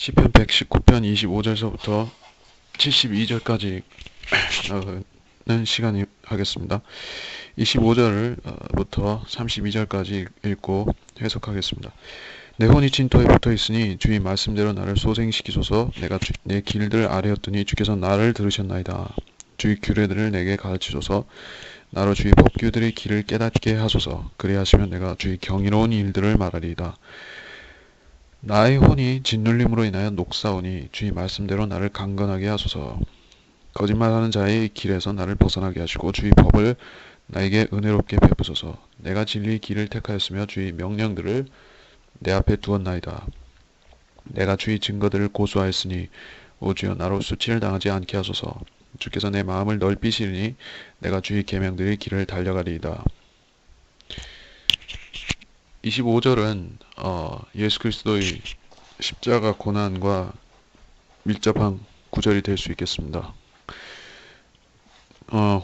시편 119편 25절서부터 72절까지는 시간이 하겠습니다. 25절부터 32절까지 읽고 해석하겠습니다. 내 혼이 진토에 붙어 있으니 주의 말씀대로 나를 소생시키소서. 내가 내 길들 아뢰었더니 주께서 나를 들으셨나이다. 주의 규례들을 내게 가르치소서. 나로 주의 법규들의 길을 깨닫게 하소서. 그리하시면 내가 주의 경이로운 일들을 말하리이다. 나의 혼이 짓눌림으로 인하여 녹사오니 주의 말씀대로 나를 강건하게 하소서. 거짓말하는 자의 길에서 나를 벗어나게 하시고 주의 법을 나에게 은혜롭게 베푸소서. 내가 진리의 길을 택하였으며 주의 명령들을 내 앞에 두었나이다. 내가 주의 증거들을 고수하였으니 오 주여 나로 수치를 당하지 않게 하소서. 주께서 내 마음을 넓히시리니 내가 주의 계명들의 길을 달려가리이다. 25절은 예수 그리스도의 십자가 고난과 밀접한 구절이 될 수 있겠습니다.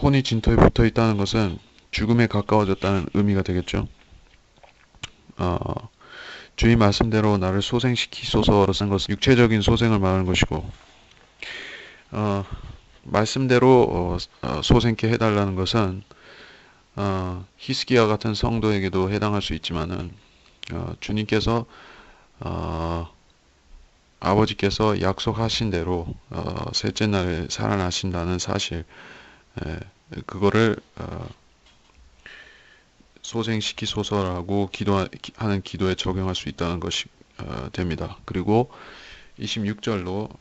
혼이 진토에 붙어 있다는 것은 죽음에 가까워졌다는 의미가 되겠죠. 주의 말씀대로 나를 소생시키소서라는 것은 육체적인 소생을 말하는 것이고, 말씀대로 소생케 해달라는 것은 히스기야 같은 성도에게도 해당할 수 있지만은 주님께서 아버지께서 약속하신 대로 셋째 날에 살아나신다는 사실, 그거를 소생시키소서라고 기도하는 기도에 적용할 수 있다는 것이 됩니다. 그리고 26절로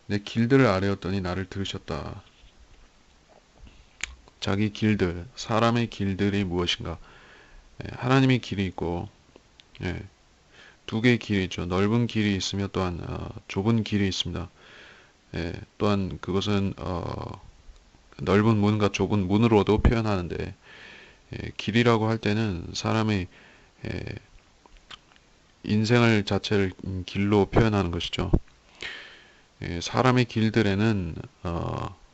내 길들을 아뢰었더니 나를 들으셨다. 자기 길들, 사람의 길들이 무엇인가? 하나님의 길이 있고, 두 개의 길이 있죠. 넓은 길이 있으며 또한 좁은 길이 있습니다. 또한 그것은 넓은 문과 좁은 문으로도 표현하는데, 길이라고 할 때는 사람의 인생을 자체를 길로 표현하는 것이죠. 사람의 길들에는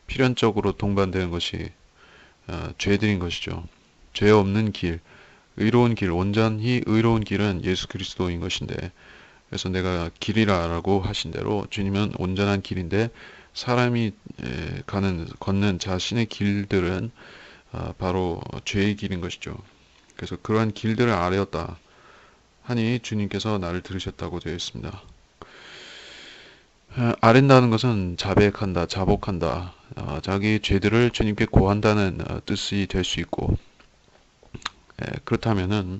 필연적으로 동반되는 것이 죄들인 것이죠. 죄 없는 길, 의로운 길, 온전히 의로운 길은 예수 그리스도인 것인데, 그래서 내가 길이라고 하신 대로 주님은 온전한 길인데, 사람이 걷는 자신의 길들은 바로 죄의 길인 것이죠. 그래서 그러한 길들을 아뢰었다 하니 주님께서 나를 들으셨다고 되어 있습니다. 아랜다는 것은 자백한다, 자복한다, 자기 죄들을 주님께 고한다는 뜻이 될 수 있고, 그렇다면은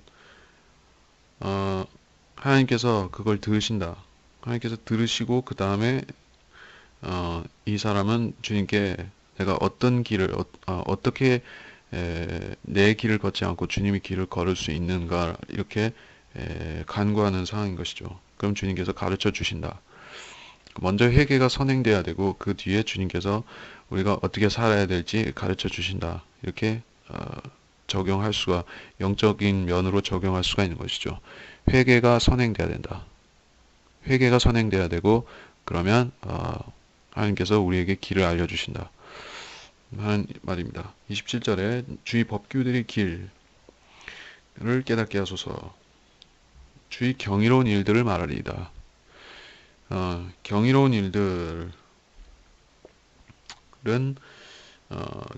하나님께서 그걸 들으신다. 하나님께서 들으시고 그 다음에 이 사람은 주님께 내가 어떤 길을 어떻게 내 길을 걷지 않고 주님의 길을 걸을 수 있는가, 이렇게 간구하는 상황인 것이죠. 그럼 주님께서 가르쳐 주신다. 먼저 회개가 선행돼야 되고 그 뒤에 주님께서 우리가 어떻게 살아야 될지 가르쳐 주신다. 이렇게 적용할 수가, 영적인 면으로 적용할 수가 있는 것이죠. 회개가 선행돼야 된다. 회개가 선행돼야 되고, 그러면 하나님께서 우리에게 길을 알려주신다 하는 말입니다. 27절에 주의 법규들의 길을 깨닫게 하소서. 주의 경이로운 일들을 말하리이다. 경이로운 일들은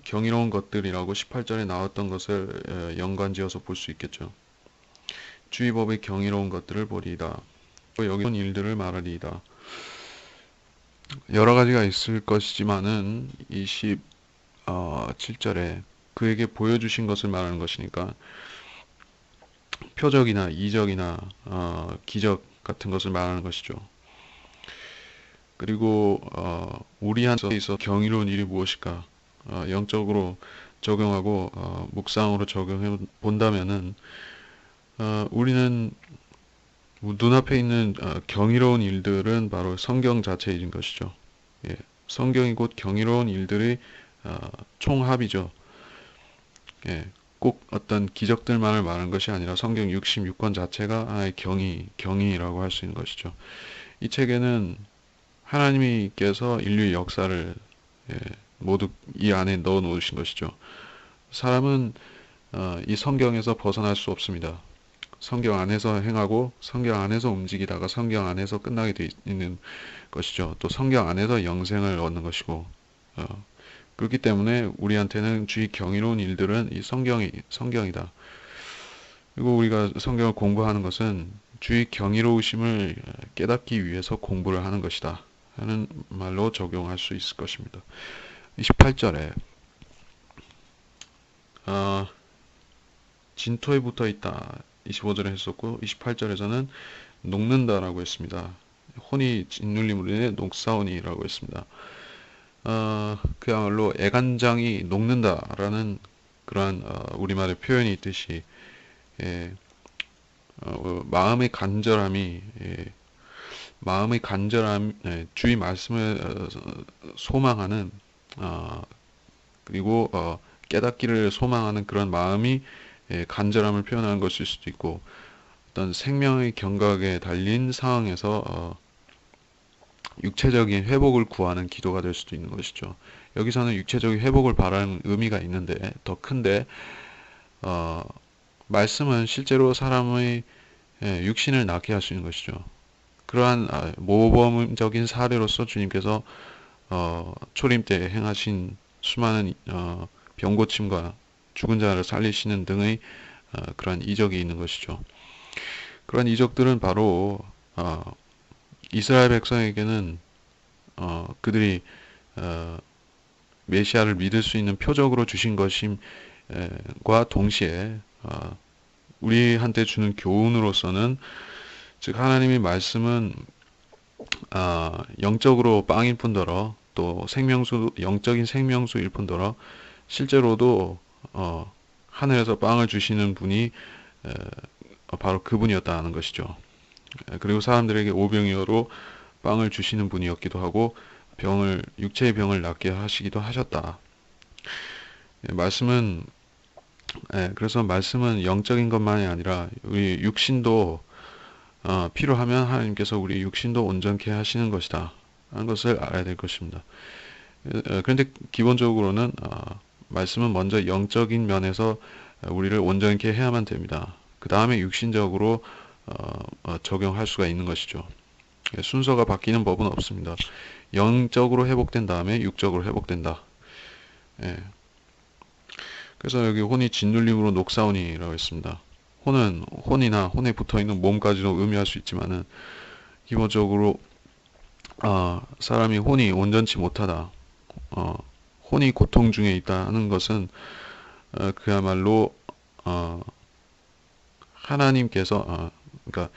경이로운 것들이라고 18절에 나왔던 것을 연관지어서 볼 수 있겠죠. 주의 법의 경이로운 것들을 보리이다. 여기는 일들을 말하리이다. 여러 가지가 있을 것이지만은 27절에 그에게 보여주신 것을 말하는 것이니까 표적이나 이적이나 기적 같은 것을 말하는 것이죠. 그리고 우리한테 있어 경이로운 일이 무엇일까? 영적으로 적용하고 묵상으로 적용해 본다면은 우리는 눈앞에 있는 경이로운 일들은 바로 성경 자체인 것이죠. 성경이 곧 경이로운 일들의 총합이죠. 꼭 어떤 기적들만을 말하는 것이 아니라 성경 66권 자체가 하나의 경이라고 할 수 있는 것이죠. 이 책에는 하나님께서 인류의 역사를 모두 이 안에 넣어 놓으신 것이죠. 사람은 이 성경에서 벗어날 수 없습니다. 성경 안에서 행하고 성경 안에서 움직이다가 성경 안에서 끝나게 돼 있는 것이죠. 또 성경 안에서 영생을 얻는 것이고 그렇기 때문에 우리한테는 주의 경이로운 일들은 이 성경이다. 그리고 우리가 성경을 공부하는 것은 주의 경이로우심을 깨닫기 위해서 공부를 하는 것이다 하는 말로 적용할 수 있을 것입니다. 28절에 진토에 붙어 있다 25절에 했었고 28절에서는 녹는다라고 했습니다. 혼이 짓눌림으로 인해 녹사오니라고 했습니다. 그야말로 애간장이 녹는다라는 그러한 우리말의 표현이 있듯이 예, 마음의 간절함이 주의 말씀을 소망하는 그리고 깨닫기를 소망하는 그런 마음이 간절함을 표현하는 것일 수도 있고 어떤 생명의 경각에 달린 상황에서 육체적인 회복을 구하는 기도가 될 수도 있는 것이죠. 여기서는 육체적인 회복을 바라는 의미가 있는데 더 큰데 말씀은 실제로 사람의 육신을 낫게 할 수 있는 것이죠. 그러한 모범적인 사례로서 주님께서 초림 때 행하신 수많은 병고침과 죽은 자를 살리시는 등의 그러한 이적이 있는 것이죠. 그러한 이적들은 바로 이스라엘 백성에게는 그들이 메시아를 믿을 수 있는 표적으로 주신 것임과 동시에 우리한테 주는 교훈으로서는 즉 하나님의 말씀은 영적으로 빵일 뿐더러 또 영적인 생명수일 뿐더러 실제로도 하늘에서 빵을 주시는 분이 바로 그분이었다는 것이죠. 그리고 사람들에게 오병이어로 빵을 주시는 분이었기도 하고 육체의 병을 낫게 하시기도 하셨다. 그래서 말씀은 영적인 것만이 아니라 우리 육신도 필요하면 하나님께서 우리 육신도 온전케 하시는 것이다 하는 것을 알아야 될 것입니다. 그런데 기본적으로는 말씀은 먼저 영적인 면에서 우리를 온전케 해야만 됩니다. 그 다음에 육신적으로 적용할 수가 있는 것이죠. 순서가 바뀌는 법은 없습니다. 영적으로 회복된 다음에 육적으로 회복된다. 그래서 여기 혼이 짓눌림으로 녹사오니라고 했습니다. 혼은 혼이나 혼에 붙어있는 몸까지도 의미할 수 있지만은 기본적으로 사람이 혼이 온전치 못하다, 혼이 고통 중에 있다는 것은 그야말로 하나님께서 그러니까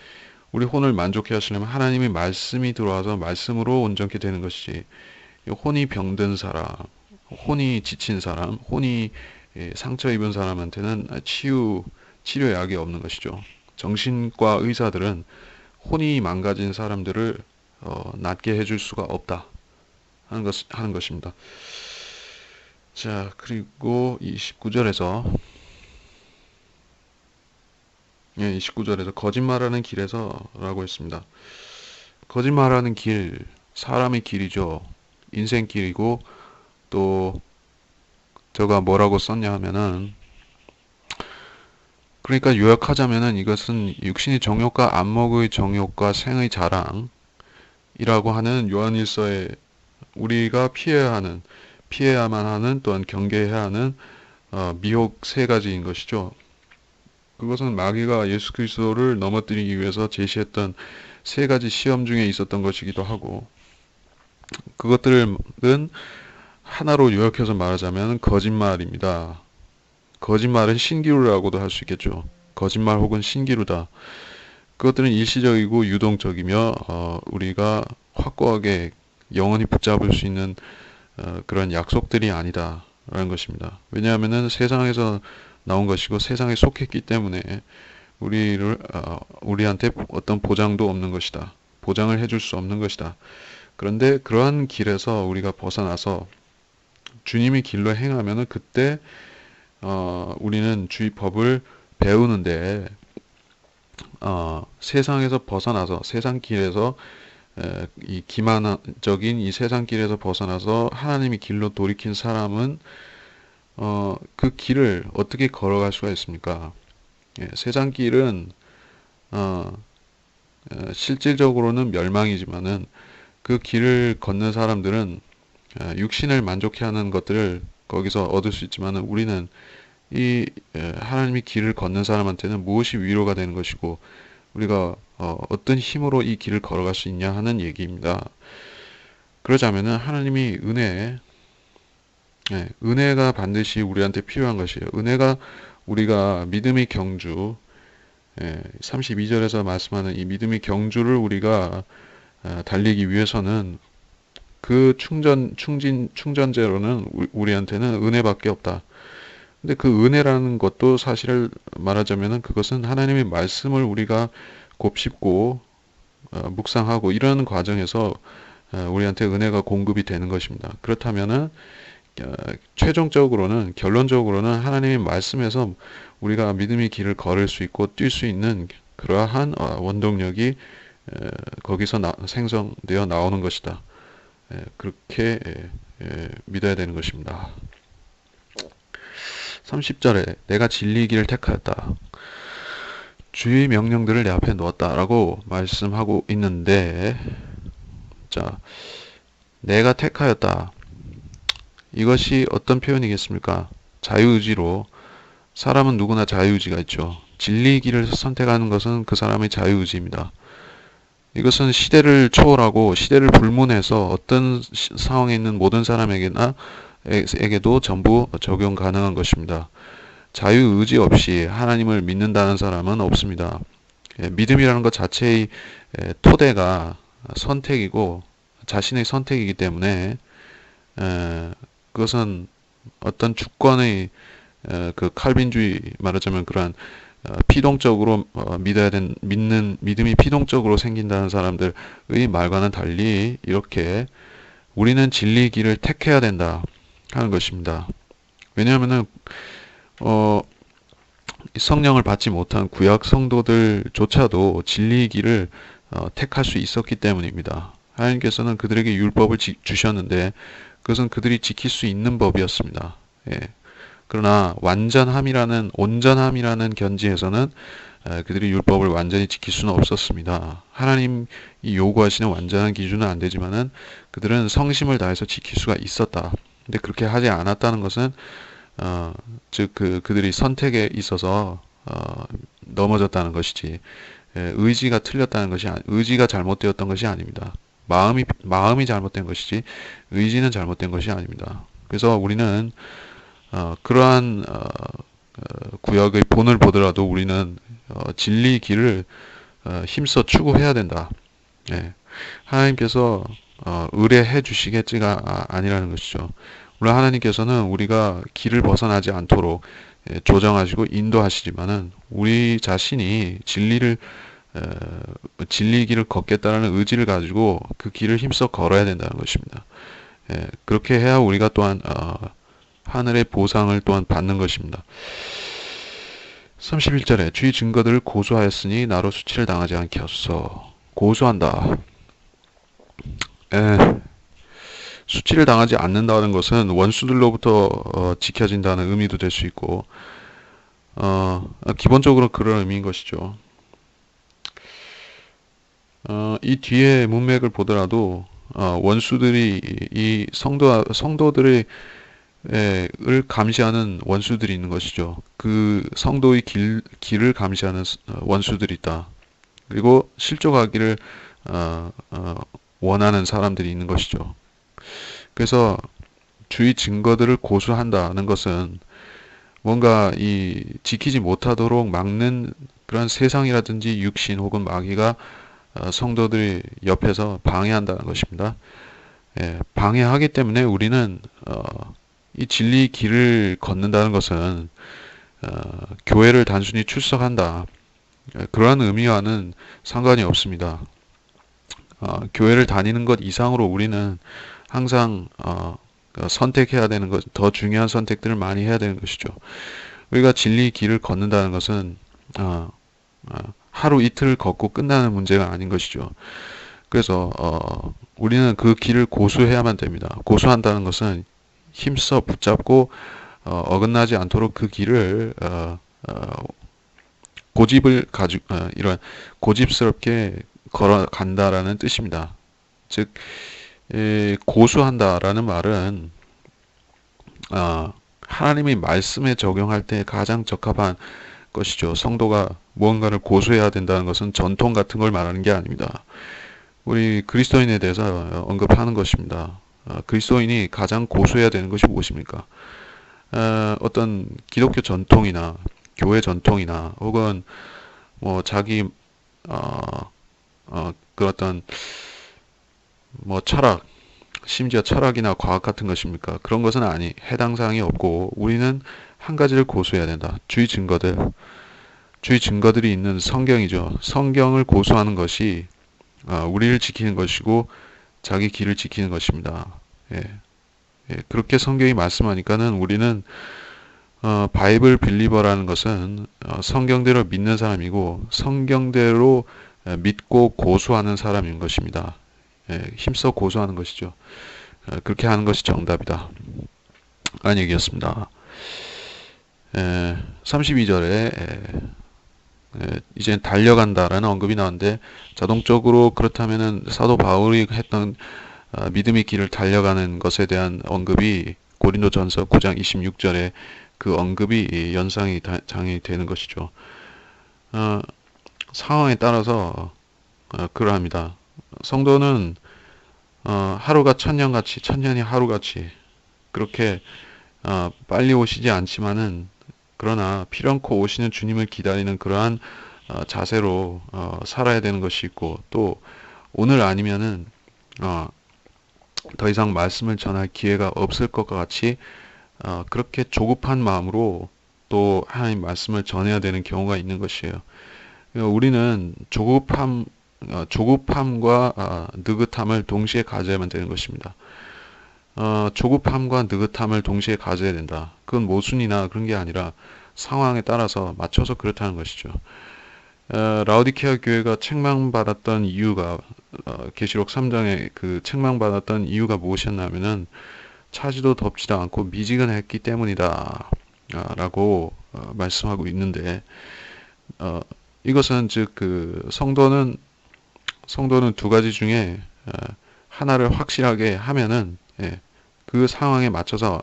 우리 혼을 만족해 하시려면 하나님의 말씀이 들어와서 말씀으로 온전케 되는 것이지 혼이 병든 사람, 혼이 지친 사람, 혼이 상처 입은 사람한테는 치료약이 없는 것이죠. 정신과 의사들은 혼이 망가진 사람들을 낫게 해줄 수가 없다 하는 것입니다. 자, 그리고 29절에서 거짓말하는 길에서라고 했습니다. 거짓말하는 길, 사람의 길이죠. 인생길이고 또 저가 뭐라고 썼냐 하면은 그러니까 요약하자면은 이것은 육신의 정욕과 안목의 정욕과 생의 자랑이라고 하는 요한일서에 우리가 피해야만 하는 또한 경계해야 하는 미혹 세 가지인 것이죠. 그것은 마귀가 예수 그리스도를 넘어뜨리기 위해서 제시했던 세 가지 시험 중에 있었던 것이기도 하고 그것들은 하나로 요약해서 말하자면 거짓말입니다. 거짓말은 신기루라고도 할 수 있겠죠. 거짓말 혹은 신기루다. 그것들은 일시적이고 유동적이며 우리가 확고하게 영원히 붙잡을 수 있는 그런 약속들이 아니다라는 것입니다. 왜냐하면은 세상에서 나온 것이고 세상에 속했기 때문에 우리한테 어떤 보장도 없는 것이다. 보장을 해줄 수 없는 것이다. 그런데 그러한 길에서 우리가 벗어나서 주님의 길로 행하면은 그때 우리는 주의 법을 배우는데 세상에서 벗어나서 세상 길에서 이 기만적인 이 세상 길에서 벗어나서 하나님의 길로 돌이킨 사람은 그 길을 어떻게 걸어갈 수가 있습니까? 세상 길은 어, 실질적으로는 멸망이지만은 그 길을 걷는 사람들은 육신을 만족해 하는 것들을 거기서 얻을 수 있지만은 우리는 이 하나님의 길을 걷는 사람한테는 무엇이 위로가 되는 것이고 우리가 어떤 힘으로 이 길을 걸어갈 수 있냐 하는 얘기입니다. 그러자면은 하나님이 은혜가 반드시 우리한테 필요한 것이에요. 은혜가 우리가 믿음의 경주, 32절에서 말씀하는 이 믿음의 경주를 우리가 달리기 위해서는 그 충전재로는 우리한테는 은혜밖에 없다. 근데 그 은혜라는 것도 사실을 말하자면은 그것은 하나님의 말씀을 우리가 곱씹고 묵상하고 이런 과정에서 우리한테 은혜가 공급이 되는 것입니다. 그렇다면은 최종적으로는 결론적으로는 하나님의 말씀에서 우리가 믿음의 길을 걸을 수 있고 뛸 수 있는 그러한 원동력이 거기서 생성되어 나오는 것이다. 그렇게 믿어야 되는 것입니다. 30절에 내가 진리의 길을 택하였다. 주의 명령들을 내 앞에 놓았다라고 말씀하고 있는데, 자, 내가 택하였다. 이것이 어떤 표현이겠습니까? 자유의지로, 사람은 누구나 자유의지가 있죠. 진리의 길을 선택하는 것은 그 사람의 자유의지입니다. 이것은 시대를 초월하고 시대를 불문해서 어떤 상황에 있는 모든 사람에게도 전부 적용 가능한 것입니다. 자유의지 없이 하나님을 믿는다는 사람은 없습니다. 믿음이라는 것 자체의 토대가 선택이고 자신의 선택이기 때문에 그것은 어떤 주권의 그 칼빈주의 말하자면 그러한 피동적으로 믿는 믿음이 피동적으로 생긴다는 사람들의 말과는 달리 이렇게 우리는 진리의 길을 택해야 된다 하는 것입니다. 왜냐하면은 성령을 받지 못한 구약 성도들조차도 진리의 길을 택할 수 있었기 때문입니다. 하나님께서는 그들에게 율법을 주셨는데 그것은 그들이 지킬 수 있는 법이었습니다. 예. 그러나 온전함이라는 견지에서는 그들이 율법을 완전히 지킬 수는 없었습니다. 하나님이 요구하시는 완전한 기준은 안 되지만은 그들은 성심을 다해서 지킬 수가 있었다. 근데 그렇게 하지 않았다는 것은 즉 그들이 선택에 있어서 넘어졌다는 것이지 의지가 틀렸다는 것이 의지가 잘못되었던 것이 아닙니다. 마음이 잘못된 것이지 의지는 잘못된 것이 아닙니다. 그래서 우리는 그러한 구약의 본을 보더라도 우리는 진리의 길을 힘써 추구해야 된다. 예. 하나님께서 의뢰해 주시겠지가 아니라는 것이죠. 물론 하나님께서는 우리가 길을 벗어나지 않도록 조정하시고 인도하시지만은 우리 자신이 진리의 길을 걷겠다는 의지를 가지고 그 길을 힘써 걸어야 된다는 것입니다. 그렇게 해야 우리가 또한 하늘의 보상을 또한 받는 것입니다. 31절에 주의 증거들을 고소하였으니 나로 수치를 당하지 않게 하소서. 고소한다. 수치를 당하지 않는다는 것은 원수들로부터 지켜진다는 의미도 될 수 있고 기본적으로 그런 의미인 것이죠. 이 뒤에 문맥을 보더라도 원수들이 이 성도들의 을 감시하는 원수들이 있는 것이죠. 그 성도의 길을 감시하는 원수들이 있다. 그리고 실족하기를 원하는 사람들이 있는 것이죠. 그래서 주의 증거들을 고수한다는 것은 뭔가 이 지키지 못하도록 막는 그런 세상이라든지 육신 혹은 마귀가 성도들이 옆에서 방해한다는 것입니다. 방해하기 때문에 우리는 이 진리의 길을 걷는다는 것은 교회를 단순히 출석한다. 그러한 의미와는 상관이 없습니다. 교회를 다니는 것 이상으로 우리는 항상 선택해야 되는 것, 더 중요한 선택들을 많이 해야 되는 것이죠. 우리가 진리의 길을 걷는다는 것은 하루 이틀 걷고 끝나는 문제가 아닌 것이죠. 그래서 우리는 그 길을 고수해야만 됩니다. 고수한다는 것은 힘써 붙잡고 어긋나지 않도록 그 길을 고집을 가지고 이런 고집스럽게 걸어간다라는 뜻입니다. 즉 고수한다라는 말은 하나님의 말씀에 적용할 때 가장 적합한 것이죠. 성도가 무언가를 고수해야 된다는 것은 전통 같은 걸 말하는 게 아닙니다. 우리 그리스도인에 대해서 언급하는 것입니다. 그리스도인이 가장 고수해야 되는 것이 무엇입니까? 어떤 기독교 전통이나 교회 전통이나 혹은 뭐 자기 그 어떤 뭐 철학, 심지어 철학이나 과학 같은 것입니까? 그런 것은 해당 사항이 없고 우리는 한 가지를 고수해야 된다. 주의 증거들이 있는 성경이죠. 성경을 고수하는 것이 우리를 지키는 것이고 자기 길을 지키는 것입니다. 예, 그렇게 성경이 말씀하니까는 우리는 바이블 빌리버라는 것은 성경대로 믿는 사람이고 성경대로 믿고 고수하는 사람인 것입니다. 힘써 고수하는 것이죠. 그렇게 하는 것이 정답이다. 라는 얘기였습니다. 32절에 이제 달려간다라는 언급이 나오는데 자동적으로 그렇다면은 사도 바울이 했던 믿음의 길을 달려가는 것에 대한 언급이 고린도전서 9장 26절에 그 언급이 연상이 장이 되는 것이죠. 상황에 따라서 그러합니다. 성도는 하루가 천년같이 천년이 하루같이 그렇게 빨리 오시지 않지만은 그러나 필연코 오시는 주님을 기다리는 그러한 자세로 살아야 되는 것이 있고 또 오늘 아니면은 더 이상 말씀을 전할 기회가 없을 것과 같이 그렇게 조급한 마음으로 또 하나님 말씀을 전해야 되는 경우가 있는 것이에요. 우리는 조급함과 느긋함을 동시에 가져야만 되는 것입니다. 조급함과 느긋함을 동시에 가져야 된다. 그건 모순이나 그런 게 아니라 상황에 따라서 맞춰서 그렇다는 것이죠. 라오디케아 교회가 책망받았던 이유가 계시록 3장에 그 책망받았던 이유가 무엇이었냐면은 차지도 덥지도 않고 미지근했기 때문이다 라고 말씀하고 있는데 이것은 즉 그 성도는 두 가지 중에 하나를 확실하게 하면은 그 상황에 맞춰서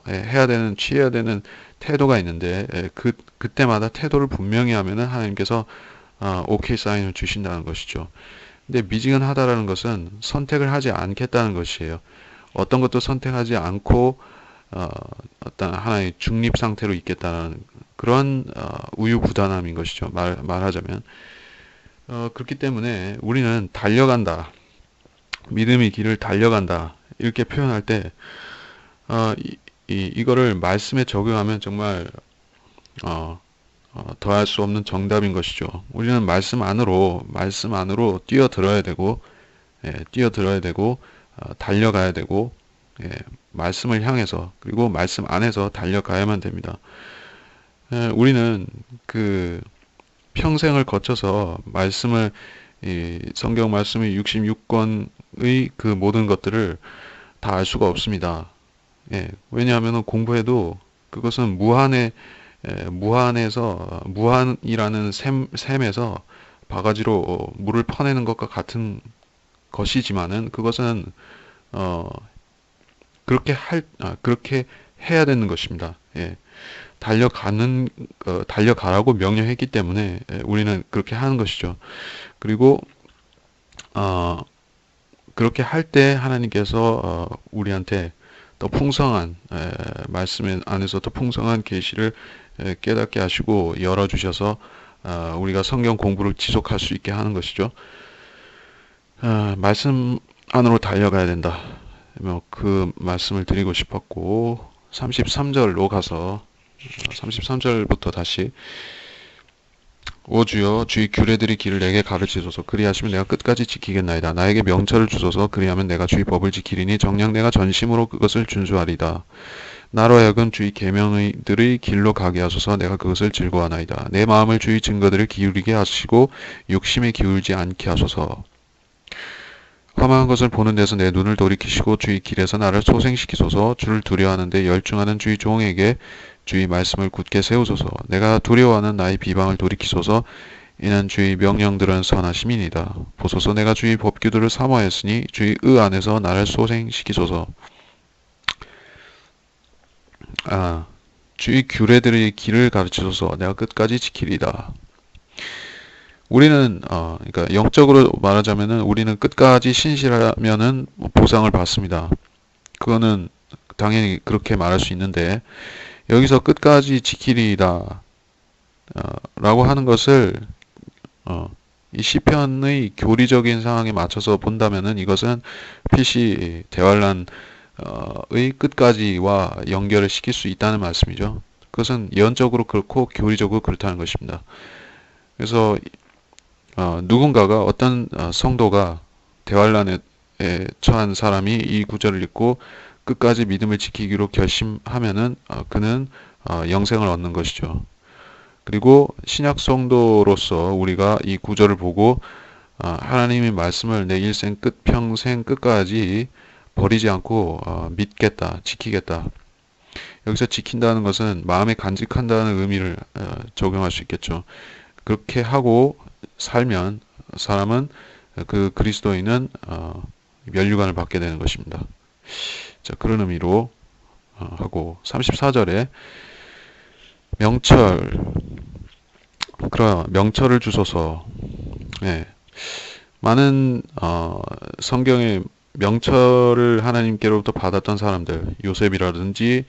취해야 되는 태도가 있는데 그때마다 태도를 분명히 하면은 하나님께서 오케이 사인을 주신다는 것이죠. 근데 미지근하다라는 것은 선택을 하지 않겠다는 것이에요. 어떤 것도 선택하지 않고 어떤 하나의 중립 상태로 있겠다는 그런 우유부단함인 것이죠. 말하자면 그렇기 때문에 우리는 달려간다. 믿음의 길을 달려간다. 이렇게 표현할 때 이거를 말씀에 적용하면 정말 더할 수 없는 정답인 것이죠. 우리는 말씀 안으로 뛰어들어야 되고 달려가야 되고 말씀을 향해서 그리고 말씀 안에서 달려가야만 됩니다. 우리는 그 평생을 거쳐서 성경 말씀의 66권의 그 모든 것들을 다 알 수가 없습니다. 왜냐하면 공부해도 그것은 무한이라는 셈에서 바가지로 물을 퍼내는 것과 같은 것이지만은 그것은 그렇게 해야 되는 것입니다. 달려가라고 명령했기 때문에 우리는 그렇게 하는 것이죠. 그리고 그렇게 할 때 하나님께서 우리한테 더 풍성한 말씀 안에서 더 풍성한 계시를 깨닫게 하시고 열어주셔서 우리가 성경 공부를 지속할 수 있게 하는 것이죠. 말씀 안으로 달려가야 된다. 그 말씀을 드리고 싶었고 33절로 가서 33절부터 다시 오 주여 주의 규례들의 길을 내게 가르치소서 그리하시면 내가 끝까지 지키겠나이다. 나에게 명철을 주소서 그리하면 내가 주의 법을 지키리니 정녕 내가 전심으로 그것을 준수하리다. 나로 하여금 주의 계명들의 길로 가게 하소서 내가 그것을 즐거워하나이다. 내 마음을 주의 증거들을 기울이게 하시고 욕심에 기울지 않게 하소서. 험한 것을 보는 데서 내 눈을 돌이키시고 주의 길에서 나를 소생시키소서. 주를 두려워하는데 열중하는 주의 종에게 주의 말씀을 굳게 세우소서. 내가 두려워하는 나의 비방을 돌이키소서. 이는 주의 명령들은 선하심이니이다. 보소서 내가 주의 법규들을 사모하였으니 주의 의 안에서 나를 소생시키소서. 주의 규례들의 길을 가르치소서. 내가 끝까지 지키리다. 우리는 그러니까 영적으로 말하자면은 우리는 끝까지 신실하면은 보상을 받습니다. 그거는 당연히 그렇게 말할 수 있는데 여기서 끝까지 지키리다 라고 하는 것을 이 시편의 교리적인 상황에 맞춰서 본다면은 이것은 필시 대환란의 끝까지와 연결을 시킬 수 있다는 말씀이죠. 그것은 예언적으로 그렇고 교리적으로 그렇다는 것입니다. 그래서 누군가가 어떤 성도가 대환란에 처한 사람이 이 구절을 읽고 끝까지 믿음을 지키기로 결심하면은 그는 영생을 얻는 것이죠. 그리고 신약 성도로서 우리가 이 구절을 보고 하나님의 말씀을 내 일생 끝 평생 끝까지 버리지 않고 믿겠다, 지키겠다. 여기서 지킨다는 것은 마음에 간직한다는 의미를 적용할 수 있겠죠. 그렇게 하고 살면 사람은 그 그리스도인은 면류관을 받게 되는 것입니다. 자, 그런 의미로 하고 34절에 명철을 주소서. 예. 많은 성경에 명철을 하나님께로부터 받았던 사람들, 요셉이라든지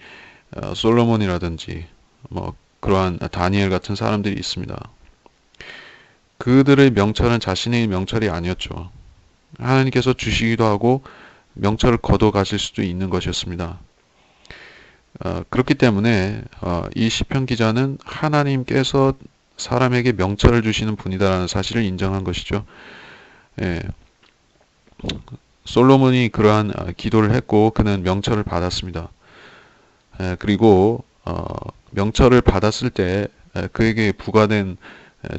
솔로몬이라든지 뭐 그러한 다니엘 같은 사람들이 있습니다. 그들의 명철은 자신의 명철이 아니었죠. 하나님께서 주시기도 하고 명철을 거둬 가실 수도 있는 것이었습니다. 그렇기 때문에 이 시편 기자는 하나님께서 사람에게 명철을 주시는 분이다라는 사실을 인정한 것이죠. 예. 솔로몬이 그러한 기도를 했고 그는 명철을 받았습니다. 그리고 명철을 받았을 때 그에게 부과된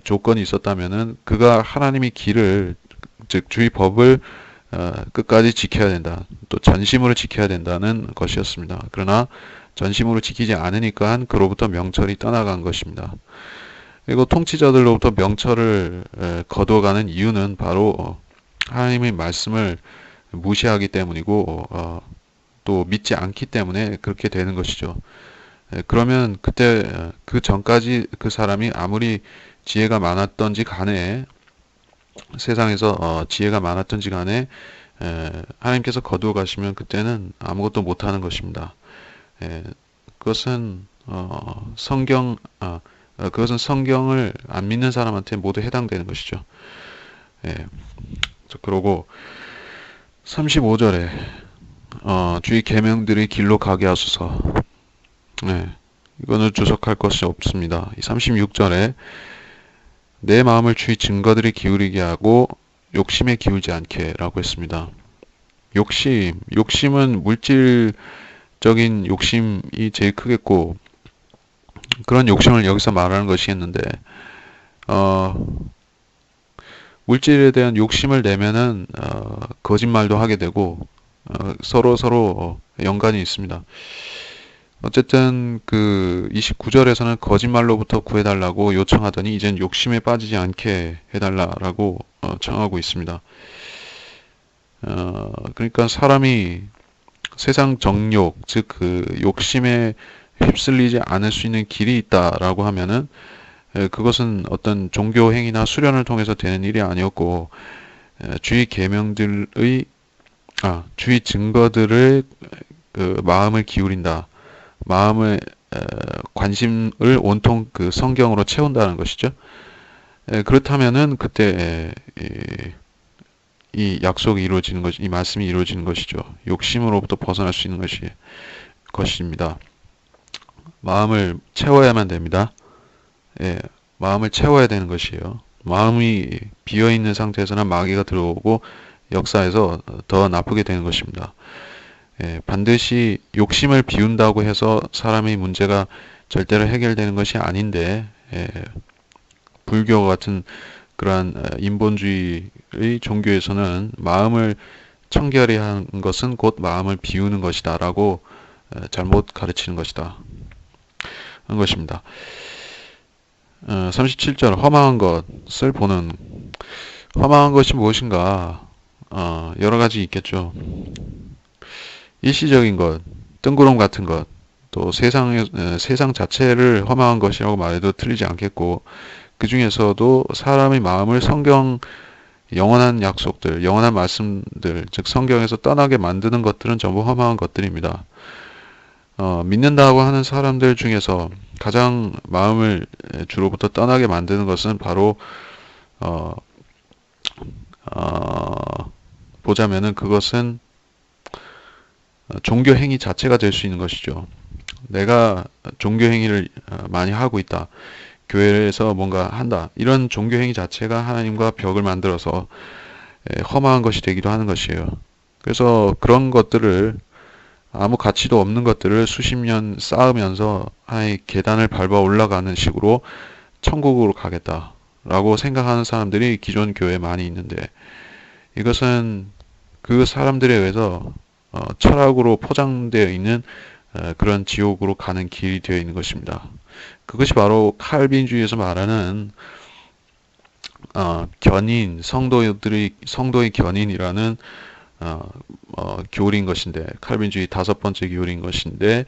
조건이 있었다면은 그가 하나님의 길을 즉 주의 법을 끝까지 지켜야 된다. 또 전심으로 지켜야 된다는 것이었습니다. 그러나 전심으로 지키지 않으니까 그로부터 명철이 떠나간 것입니다. 그리고 통치자들로부터 명철을 거둬가는 이유는 바로 하나님의 말씀을 무시하기 때문이고 또 믿지 않기 때문에 그렇게 되는 것이죠. 그러면 그때 그 전까지 그 사람이 아무리 지혜가 많았던지 간에 세상에서 지혜가 많았던지 간에 하나님께서 거두어 가시면 그때는 아무것도 못하는 것입니다. 그것은 그것은 성경을 안 믿는 사람한테 모두 해당되는 것이죠. 그러고 35절에 주의 계명들의 길로 가게 하소서. 이거는 주석할 것이 없습니다. 36절에 내 마음을 주의 증거들이 기울이게 하고 욕심에 기울지 않게 라고 했습니다. 욕심은 물질적인 욕심이 제일 크겠고 그런 욕심을 여기서 말하는 것이겠는데 물질에 대한 욕심을 내면은 거짓말도 하게 되고 서로 연관이 있습니다. 어쨌든 그 29절에서는 거짓말로부터 구해달라고 요청하더니 이젠 욕심에 빠지지 않게 해달라고 청하고 있습니다. 그러니까 사람이 세상 정욕, 즉 그 욕심에 휩쓸리지 않을 수 있는 길이 있다라고 하면은 그것은 어떤 종교 행위나 수련을 통해서 되는 일이 아니었고 주의 계명들의 주의 증거들을 그 마음을 기울인다. 마음의 관심을 온통 그 성경으로 채운다는 것이죠. 그렇다면은 그때 이 약속이 이루어지는 것, 이 말씀이 이루어지는 것이죠. 욕심으로부터 벗어날 수 있는 것입니다. 마음을 채워야만 됩니다. 마음을 채워야 되는 것이에요. 마음이 비어 있는 상태에서는 마귀가 들어오고 역사에서 더 나쁘게 되는 것입니다. 반드시 욕심을 비운다고 해서 사람의 문제가 절대로 해결되는 것이 아닌데 불교 같은 그러한 인본주의의 종교에서는 마음을 청결히 한 것은 곧 마음을 비우는 것이다 라고 잘못 가르치는 것이다 하는 것입니다. 37절 허망한 것을 보는 허망한 것이 무엇인가? 여러 가지 있겠죠. 일시적인 것, 뜬구름 같은 것, 또 세상 자체를 허망한 것이라고 말해도 틀리지 않겠고, 그 중에서도 사람의 마음을 영원한 약속들, 영원한 말씀들, 즉 성경에서 떠나게 만드는 것들은 전부 허망한 것들입니다. 믿는다고 하는 사람들 중에서 가장 마음을 주로부터 떠나게 만드는 것은 바로 어, 보자면은 그것은 종교 행위 자체가 될 수 있는 것이죠. 내가 종교 행위를 많이 하고 있다. 교회에서 뭔가 한다. 이런 종교 행위 자체가 하나님과 벽을 만들어서 허망한 것이 되기도 하는 것이에요. 그래서 그런 것들을 아무 가치도 없는 것들을 수십 년 쌓으면서 하나의 계단을 밟아 올라가는 식으로 천국으로 가겠다라고 생각하는 사람들이 기존 교회에 많이 있는데 이것은 그 사람들에 의해서 철학으로 포장되어 있는 그런 지옥으로 가는 길이 되어 있는 것입니다. 그것이 바로 칼빈주의에서 말하는 성도의 견인이라는 교리인 것인데 칼빈주의 다섯 번째 교리인 것인데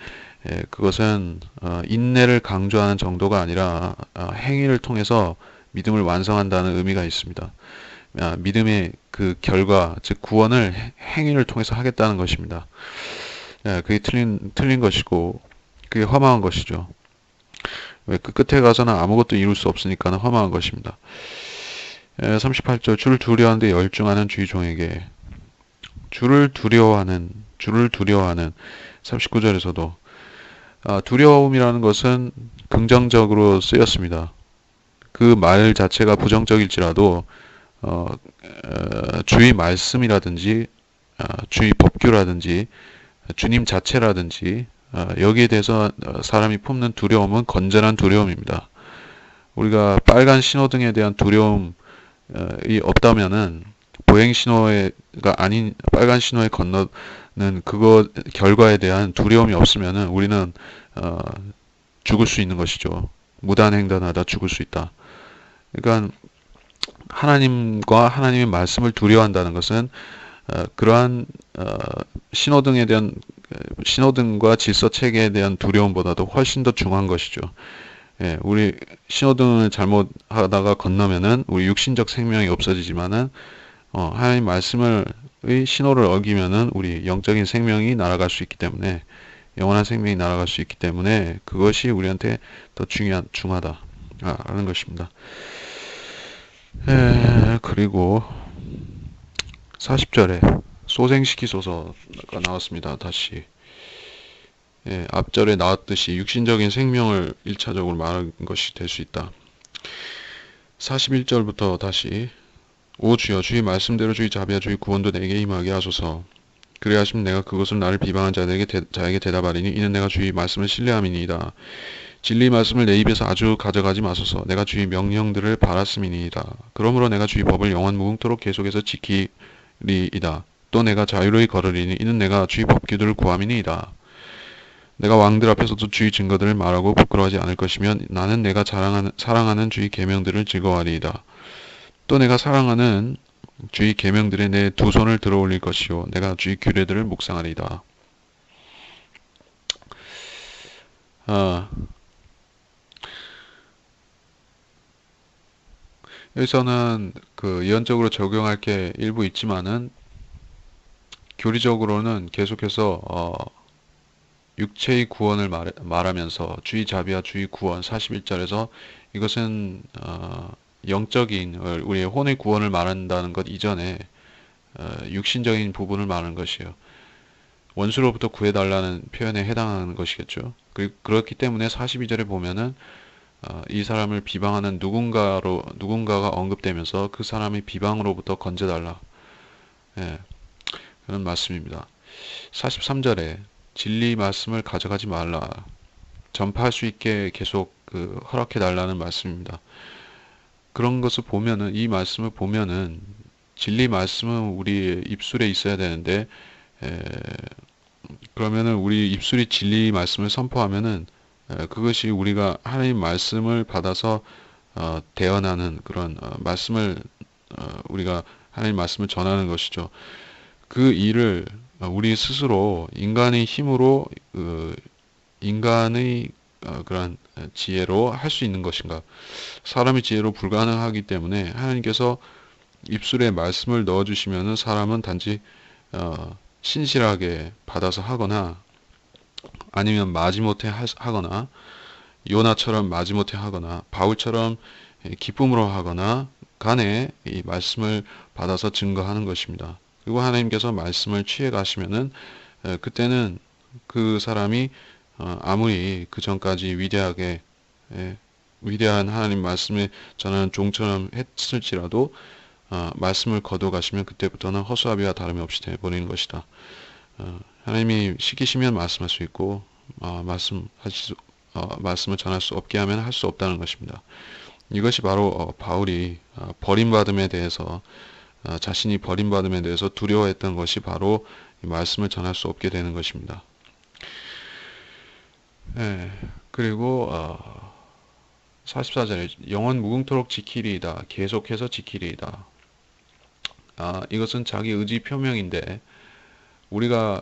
그것은 인내를 강조하는 정도가 아니라 행위를 통해서 믿음을 완성한다는 의미가 있습니다. 믿음의 그 결과, 즉 구원을 행위를 통해서 하겠다는 것입니다. 그게 틀린 것이고 그게 허망한 것이죠. 왜 그 끝에 가서는 아무것도 이룰 수 없으니까는 허망한 것입니다. 38절 주를 두려워하는데 열중하는 주의 종에게 주를 두려워하는 39절에서도 두려움이라는 것은 긍정적으로 쓰였습니다. 그 말 자체가 부정적일지라도 주의 말씀이라든지 주의 법규라든지 주님 자체라든지 여기에 대해서 사람이 품는 두려움은 건전한 두려움입니다. 우리가 빨간 신호등에 대한 두려움이 없다면은 보행 신호가 아닌 빨간 신호에 건너는 그거 결과에 대한 두려움이 없으면은 우리는 죽을 수 있는 것이죠. 무단횡단하다 죽을 수 있다. 그러니까 하나님과 하나님의 말씀을 두려워한다는 것은 그러한 신호등과 질서 체계에 대한 두려움보다도 훨씬 더 중요한 것이죠. 예, 우리 신호등을 잘못하다가 건너면은 우리 육신적 생명이 없어지지만은 하나님 말씀의 신호를 어기면은 우리 영적인 생명이 날아갈 수 있기 때문에 영원한 생명이 날아갈 수 있기 때문에 그것이 우리한테 더 중요하다라는 것입니다. 그리고 40절에 소생시키소서가 나왔습니다. 다시 앞절에 나왔듯이 육신적인 생명을 1차적으로 말한 것이 될 수 있다. 41절부터 다시 오 주여 주의 말씀대로 주의 자비와 주의 구원도 내게 임하게 하소서. 그래 하시면 내가 그것을 나를 비방한 자에게 대답하리니 이는 내가 주의 말씀을 신뢰함이니이다. 진리 말씀을 내 입에서 아주 가져가지 마소서. 내가 주의 명령들을 바랐음이니이다. 그러므로 내가 주의 법을 영원 무궁토록 계속해서 지키리이다. 또 내가 자유로이 걸으리니 이는 내가 주의 법규들을 구함이니이다. 내가 왕들 앞에서도 주의 증거들을 말하고 부끄러워하지 않을 것이면 나는 내가 사랑하는 주의 계명들을 즐거워하리이다. 또 내가 사랑하는 주의 계명들에 내 두 손을 들어 올릴 것이요 내가 주의 규례들을 묵상하리이다. 여기서는 그 예언적으로 적용할 게 일부 있지만은 교리적으로는 계속해서 육체의 구원을 말하면서 주의 자비와 주의 구원 41절에서 이것은 영적인 우리의 혼의 구원을 말한다는 것 이전에 육신적인 부분을 말하는 것이에요. 원수로부터 구해달라는 표현에 해당하는 것이겠죠. 그렇기 때문에 42절에 보면은 이 사람을 비방하는 누군가가 언급되면서 그 사람의 비방으로부터 건져달라. 예, 그런 말씀입니다. 43절에 진리 말씀을 가져가지 말라. 전파할 수 있게 계속 허락해 달라는 말씀입니다. 그런 것을 보면은 이 말씀을 보면은 진리 말씀은 우리 입술에 있어야 되는데 그러면은 우리 입술이 진리 말씀을 선포하면은 그것이 우리가 하나님 말씀을 받아서 대언하는 그런 말씀을 우리가 하나님 말씀을 전하는 것이죠. 그 일을 우리 스스로 인간의 힘으로 인간의 그런 지혜로 할 수 있는 것인가? 사람의 지혜로 불가능하기 때문에 하나님께서 입술에 말씀을 넣어주시면은 사람은 단지 신실하게 받아서 하거나 아니면 마지못해 하거나 요나처럼 마지못해 하거나 바울처럼 기쁨으로 하거나 간에 이 말씀을 받아서 증거하는 것입니다. 그리고 하나님께서 말씀을 취해 가시면은 그때는 그 사람이 아무리 그 전까지 위대한 하나님 말씀을 전하는 종처럼 했을지라도 말씀을 거둬 가시면 그때부터는 허수아비와 다름이 없이 되어버리는 것이다. 하나님이 시키시면 말씀할 수 있고 말씀을 전할 수 없게 하면 할 수 없다는 것입니다. 이것이 바로 바울이 버림받음에 대해서 자신이 버림받음에 대해서 두려워했던 것이 바로 이 말씀을 전할 수 없게 되는 것입니다. 그리고 44절에 영원 무궁토록 지키리이다. 계속해서 지키리이다. 이것은 자기 의지 표명인데 우리가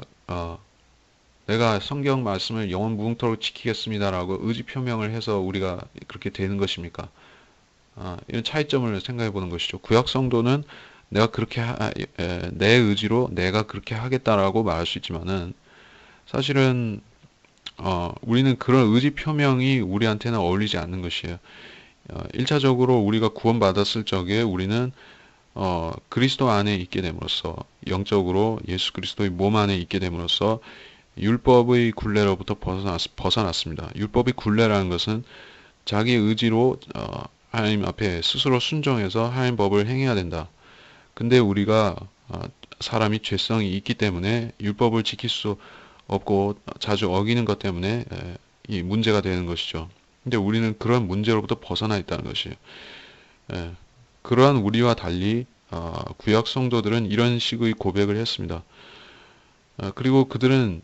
내가 성경 말씀을 영원 무궁토록 지키겠습니다라고 의지 표명을 해서 우리가 그렇게 되는 것입니까? 이런 차이점을 생각해 보는 것이죠. 구약 성도는 내가 그렇게 내 의지로 내가 그렇게 하겠다라고 말할 수 있지만은 사실은 우리는 그런 의지 표명이 우리한테는 어울리지 않는 것이에요. 1차적으로 우리가 구원받았을 적에 우리는 그리스도 안에 있게 됨으로써 영적으로 예수 그리스도의 몸 안에 있게 됨으로써 율법의 굴레로부터 벗어났습니다. 율법의 굴레라는 것은 자기 의지로 하나님 앞에 스스로 순종해서 하나님 법을 행해야 된다. 근데 우리가 사람이 죄성이 있기 때문에 율법을 지킬 수 없고 자주 어기는 것 때문에 이 문제가 되는 것이죠. 근데 우리는 그런 문제로부터 벗어나 있다는 것이에요. 그러한 우리와 달리 구약 성도들은 이런 식의 고백을 했습니다. 그리고 그들은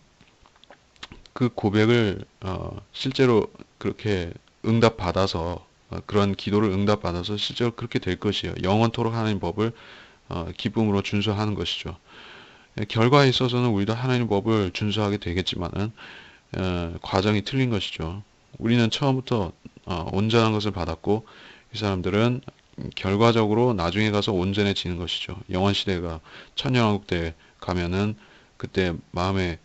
그 고백을 실제로 그렇게 응답받아서 그런 기도를 응답받아서 실제로 그렇게 될 것이에요. 영원토록 하나님 법을 기쁨으로 준수하는 것이죠. 결과에 있어서는 우리도 하나님 법을 준수하게 되겠지만은 과정이 틀린 것이죠. 우리는 처음부터 온전한 것을 받았고 이 사람들은 결과적으로 나중에 가서 온전해지는 것이죠. 영원 시대가 천년왕국 때 가면은 그때 마음에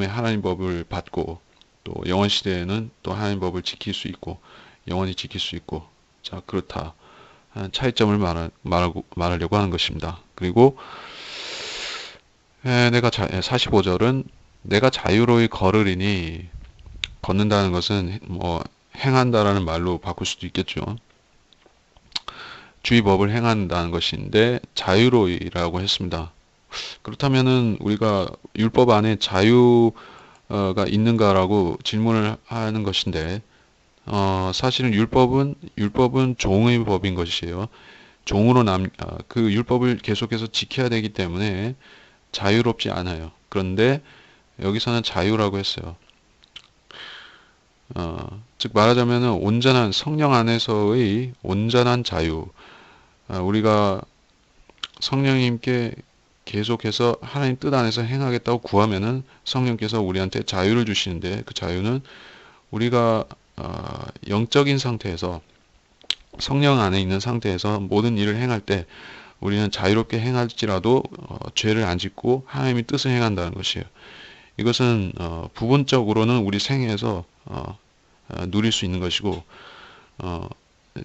하나님 법을 받고 또 영원 시대에는 또 하나님 법을 지킬 수 있고 영원히 지킬 수 있고 자 그렇다 하는 차이점을 말하려고 하는 것입니다. 그리고 45절은 내가 자유로이 걸으리니 걷는다는 것은 뭐 행한다라는 말로 바꿀 수도 있겠죠. 주의 법을 행한다는 것인데 자유로이라고 했습니다. 그렇다면은 우리가 율법 안에 자유가 있는가라고 질문을 하는 것인데 사실은 율법은 종의 법인 것이에요. 종으로 그 율법을 계속해서 지켜야 되기 때문에 자유롭지 않아요. 그런데 여기서는 자유라고 했어요. 즉 말하자면은 온전한 성령 안에서의 온전한 자유. 우리가 성령님께 계속해서 하나님 뜻 안에서 행하겠다고 구하면은 성령께서 우리한테 자유를 주시는데 그 자유는 우리가 영적인 상태에서 성령 안에 있는 상태에서 모든 일을 행할 때 우리는 자유롭게 행할지라도 죄를 안 짓고 하나님의 뜻을 행한다는 것이에요. 이것은 부분적으로는 우리 생애에서 누릴 수 있는 것이고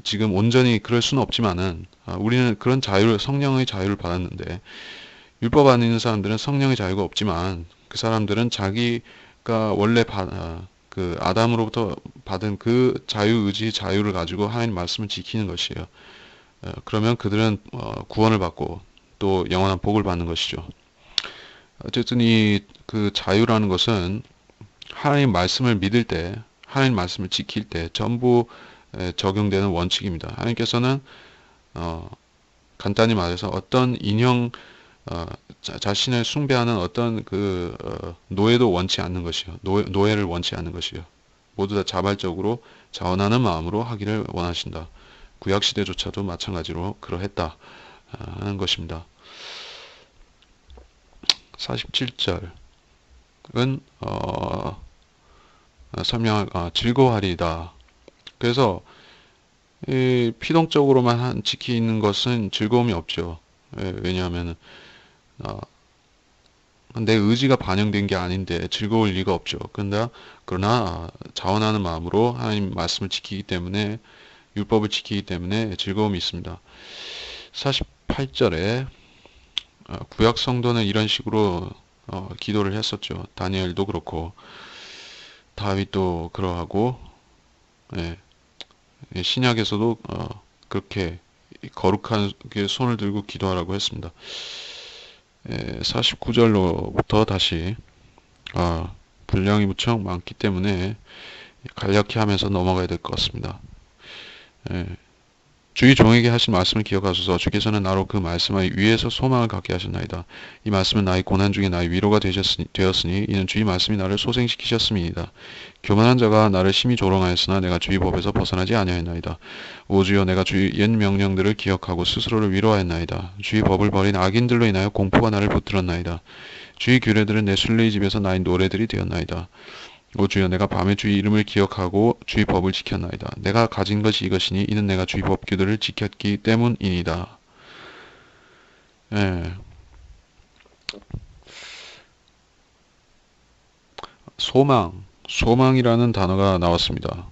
지금 온전히 그럴 수는 없지만은 우리는 그런 자유를 성령의 자유를 받았는데 율법 안에 있는 사람들은 성령의 자유가 없지만 그 사람들은 자기가 원래 그 아담으로부터 받은 그 자유의지 자유를 가지고 하나님 말씀을 지키는 것이에요. 그러면 그들은 구원을 받고 또 영원한 복을 받는 것이죠. 어쨌든 그 자유라는 것은 하나님 말씀을 믿을 때 하나님 말씀을 지킬 때 전부 적용되는 원칙입니다. 하나님께서는 간단히 말해서 어떤 인형 어, 자신을 숭배하는 어떤 노예도 원치 않는 것이요. 노예를 원치 않는 것이요. 모두 다 자발적으로 자원하는 마음으로 하기를 원하신다. 구약 시대조차도 마찬가지로 그러했다 하는 것입니다. 47절은 즐거워하리이다. 그래서 이 피동적으로만 지키는 것은 즐거움이 없죠. 왜냐하면 내 의지가 반영된 게 아닌데 즐거울 리가 없죠. 그러나 자원하는 마음으로 하나님 말씀을 지키기 때문에 율법을 지키기 때문에 즐거움이 있습니다. 48절에 구약 성도는 이런 식으로 기도를 했었죠. 다니엘도 그렇고 다윗도 그러하고 예, 신약에서도 그렇게 거룩한 손을 들고 기도하라고 했습니다. 49절로부터 다시 분량이 무척 많기 때문에 간략히 하면서 넘어가야 될 것 같습니다. 주의 종에게 하신 말씀을 기억하소서. 주께서는 나로 그 말씀을 위에서 소망을 갖게 하셨나이다. 이 말씀은 나의 고난 중에 나의 위로가 되었으니 이는 주의 말씀이 나를 소생시키셨음이니이다. 교만한 자가 나를 심히 조롱하였으나 내가 주의 법에서 벗어나지 아니하였나이다. 오 주여, 내가 주의 옛 명령들을 기억하고 스스로를 위로하였나이다. 주의 법을 버린 악인들로 인하여 공포가 나를 붙들었나이다. 주의 규례들은 내 순례의 집에서 나의 노래들이 되었나이다. 오 주여, 내가 밤에 주의 이름을 기억하고 주의 법을 지켰나이다. 내가 가진 것이 이것이니 이는 내가 주의 법규들을 지켰기 때문이니이다. 예. 소망이라는 단어가 나왔습니다.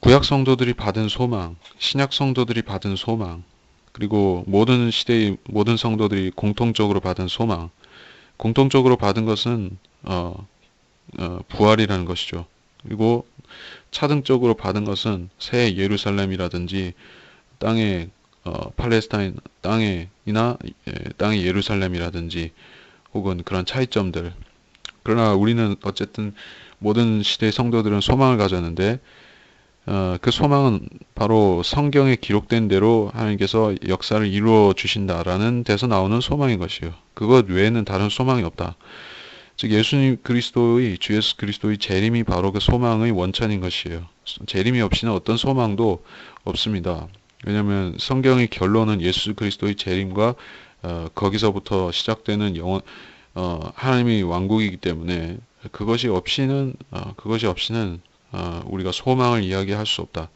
구약 성도들이 받은 소망, 신약 성도들이 받은 소망, 그리고 모든 시대의 모든 성도들이 공통적으로 받은 소망, 공통적으로 받은 것은 부활이라는 것이죠. 그리고 차등적으로 받은 것은 새 예루살렘이라든지 땅의 팔레스타인 땅의 예루살렘이라든지 혹은 그런 차이점들. 그러나 우리는 어쨌든 모든 시대의 성도들은 소망을 가졌는데 그 소망은 바로 성경에 기록된 대로 하나님께서 역사를 이루어 주신다라는 데서 나오는 소망인 것이요. 그것 외에는 다른 소망이 없다. 즉 주 예수 그리스도의 재림이 바로 그 소망의 원천인 것이에요. 재림이 없이는 어떤 소망도 없습니다. 왜냐하면 성경의 결론은 예수 그리스도의 재림과 거기서부터 시작되는 하나님의 왕국이기 때문에 그것이 없이는 우리가 소망을 이야기할 수 없다.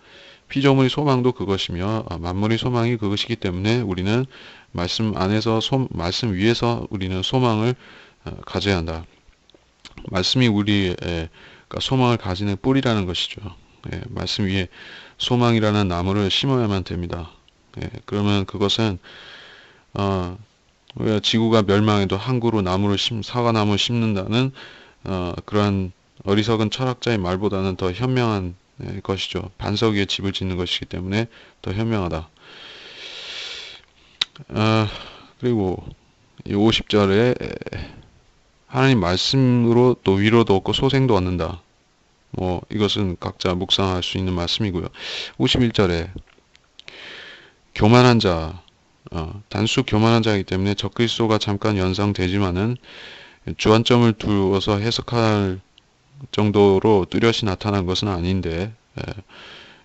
피조물의 소망도 그것이며 만물의 소망이 그것이기 때문에 우리는 말씀 안에서 말씀 위에서 우리는 소망을 가져야 한다. 말씀이 우리의 소망을 가지는 뿌리라는 것이죠. 말씀 위에 소망이라는 나무를 심어야만 됩니다. 그러면 그것은 지구가 멸망해도 한 그루 사과나무 심는다는 그러한 어리석은 철학자의 말보다는 더 현명한 것이죠. 반석 위에 집을 짓는 것이기 때문에 더 현명하다. 그리고 50절에 하나님 말씀으로 또 위로도 얻고 소생도 얻는다. 이것은 각자 묵상할 수 있는 말씀이고요. 51절에 교만한 자, 단수 교만한 자이기 때문에 적그리스도가 잠깐 연상되지만은 주안점을 두어서 해석할 정도로 뚜렷이 나타난 것은 아닌데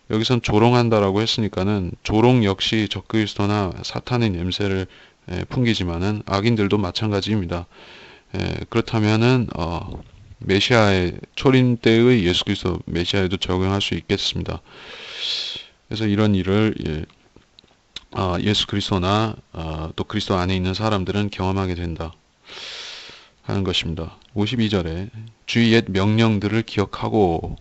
여기선 조롱한다라고 했으니까는 조롱 역시 적그리스도나 사탄의 냄새를 풍기지만은 악인들도 마찬가지입니다. 그렇다면은 메시아의 초림 때의 예수 그리스도 메시아에도 적용할 수 있겠습니다. 그래서 이런 일을 예수 그리스도나 또 그리스도 안에 있는 사람들은 경험하게 된다 하는 것입니다. 52절에 주의 옛 명령들을 기억하고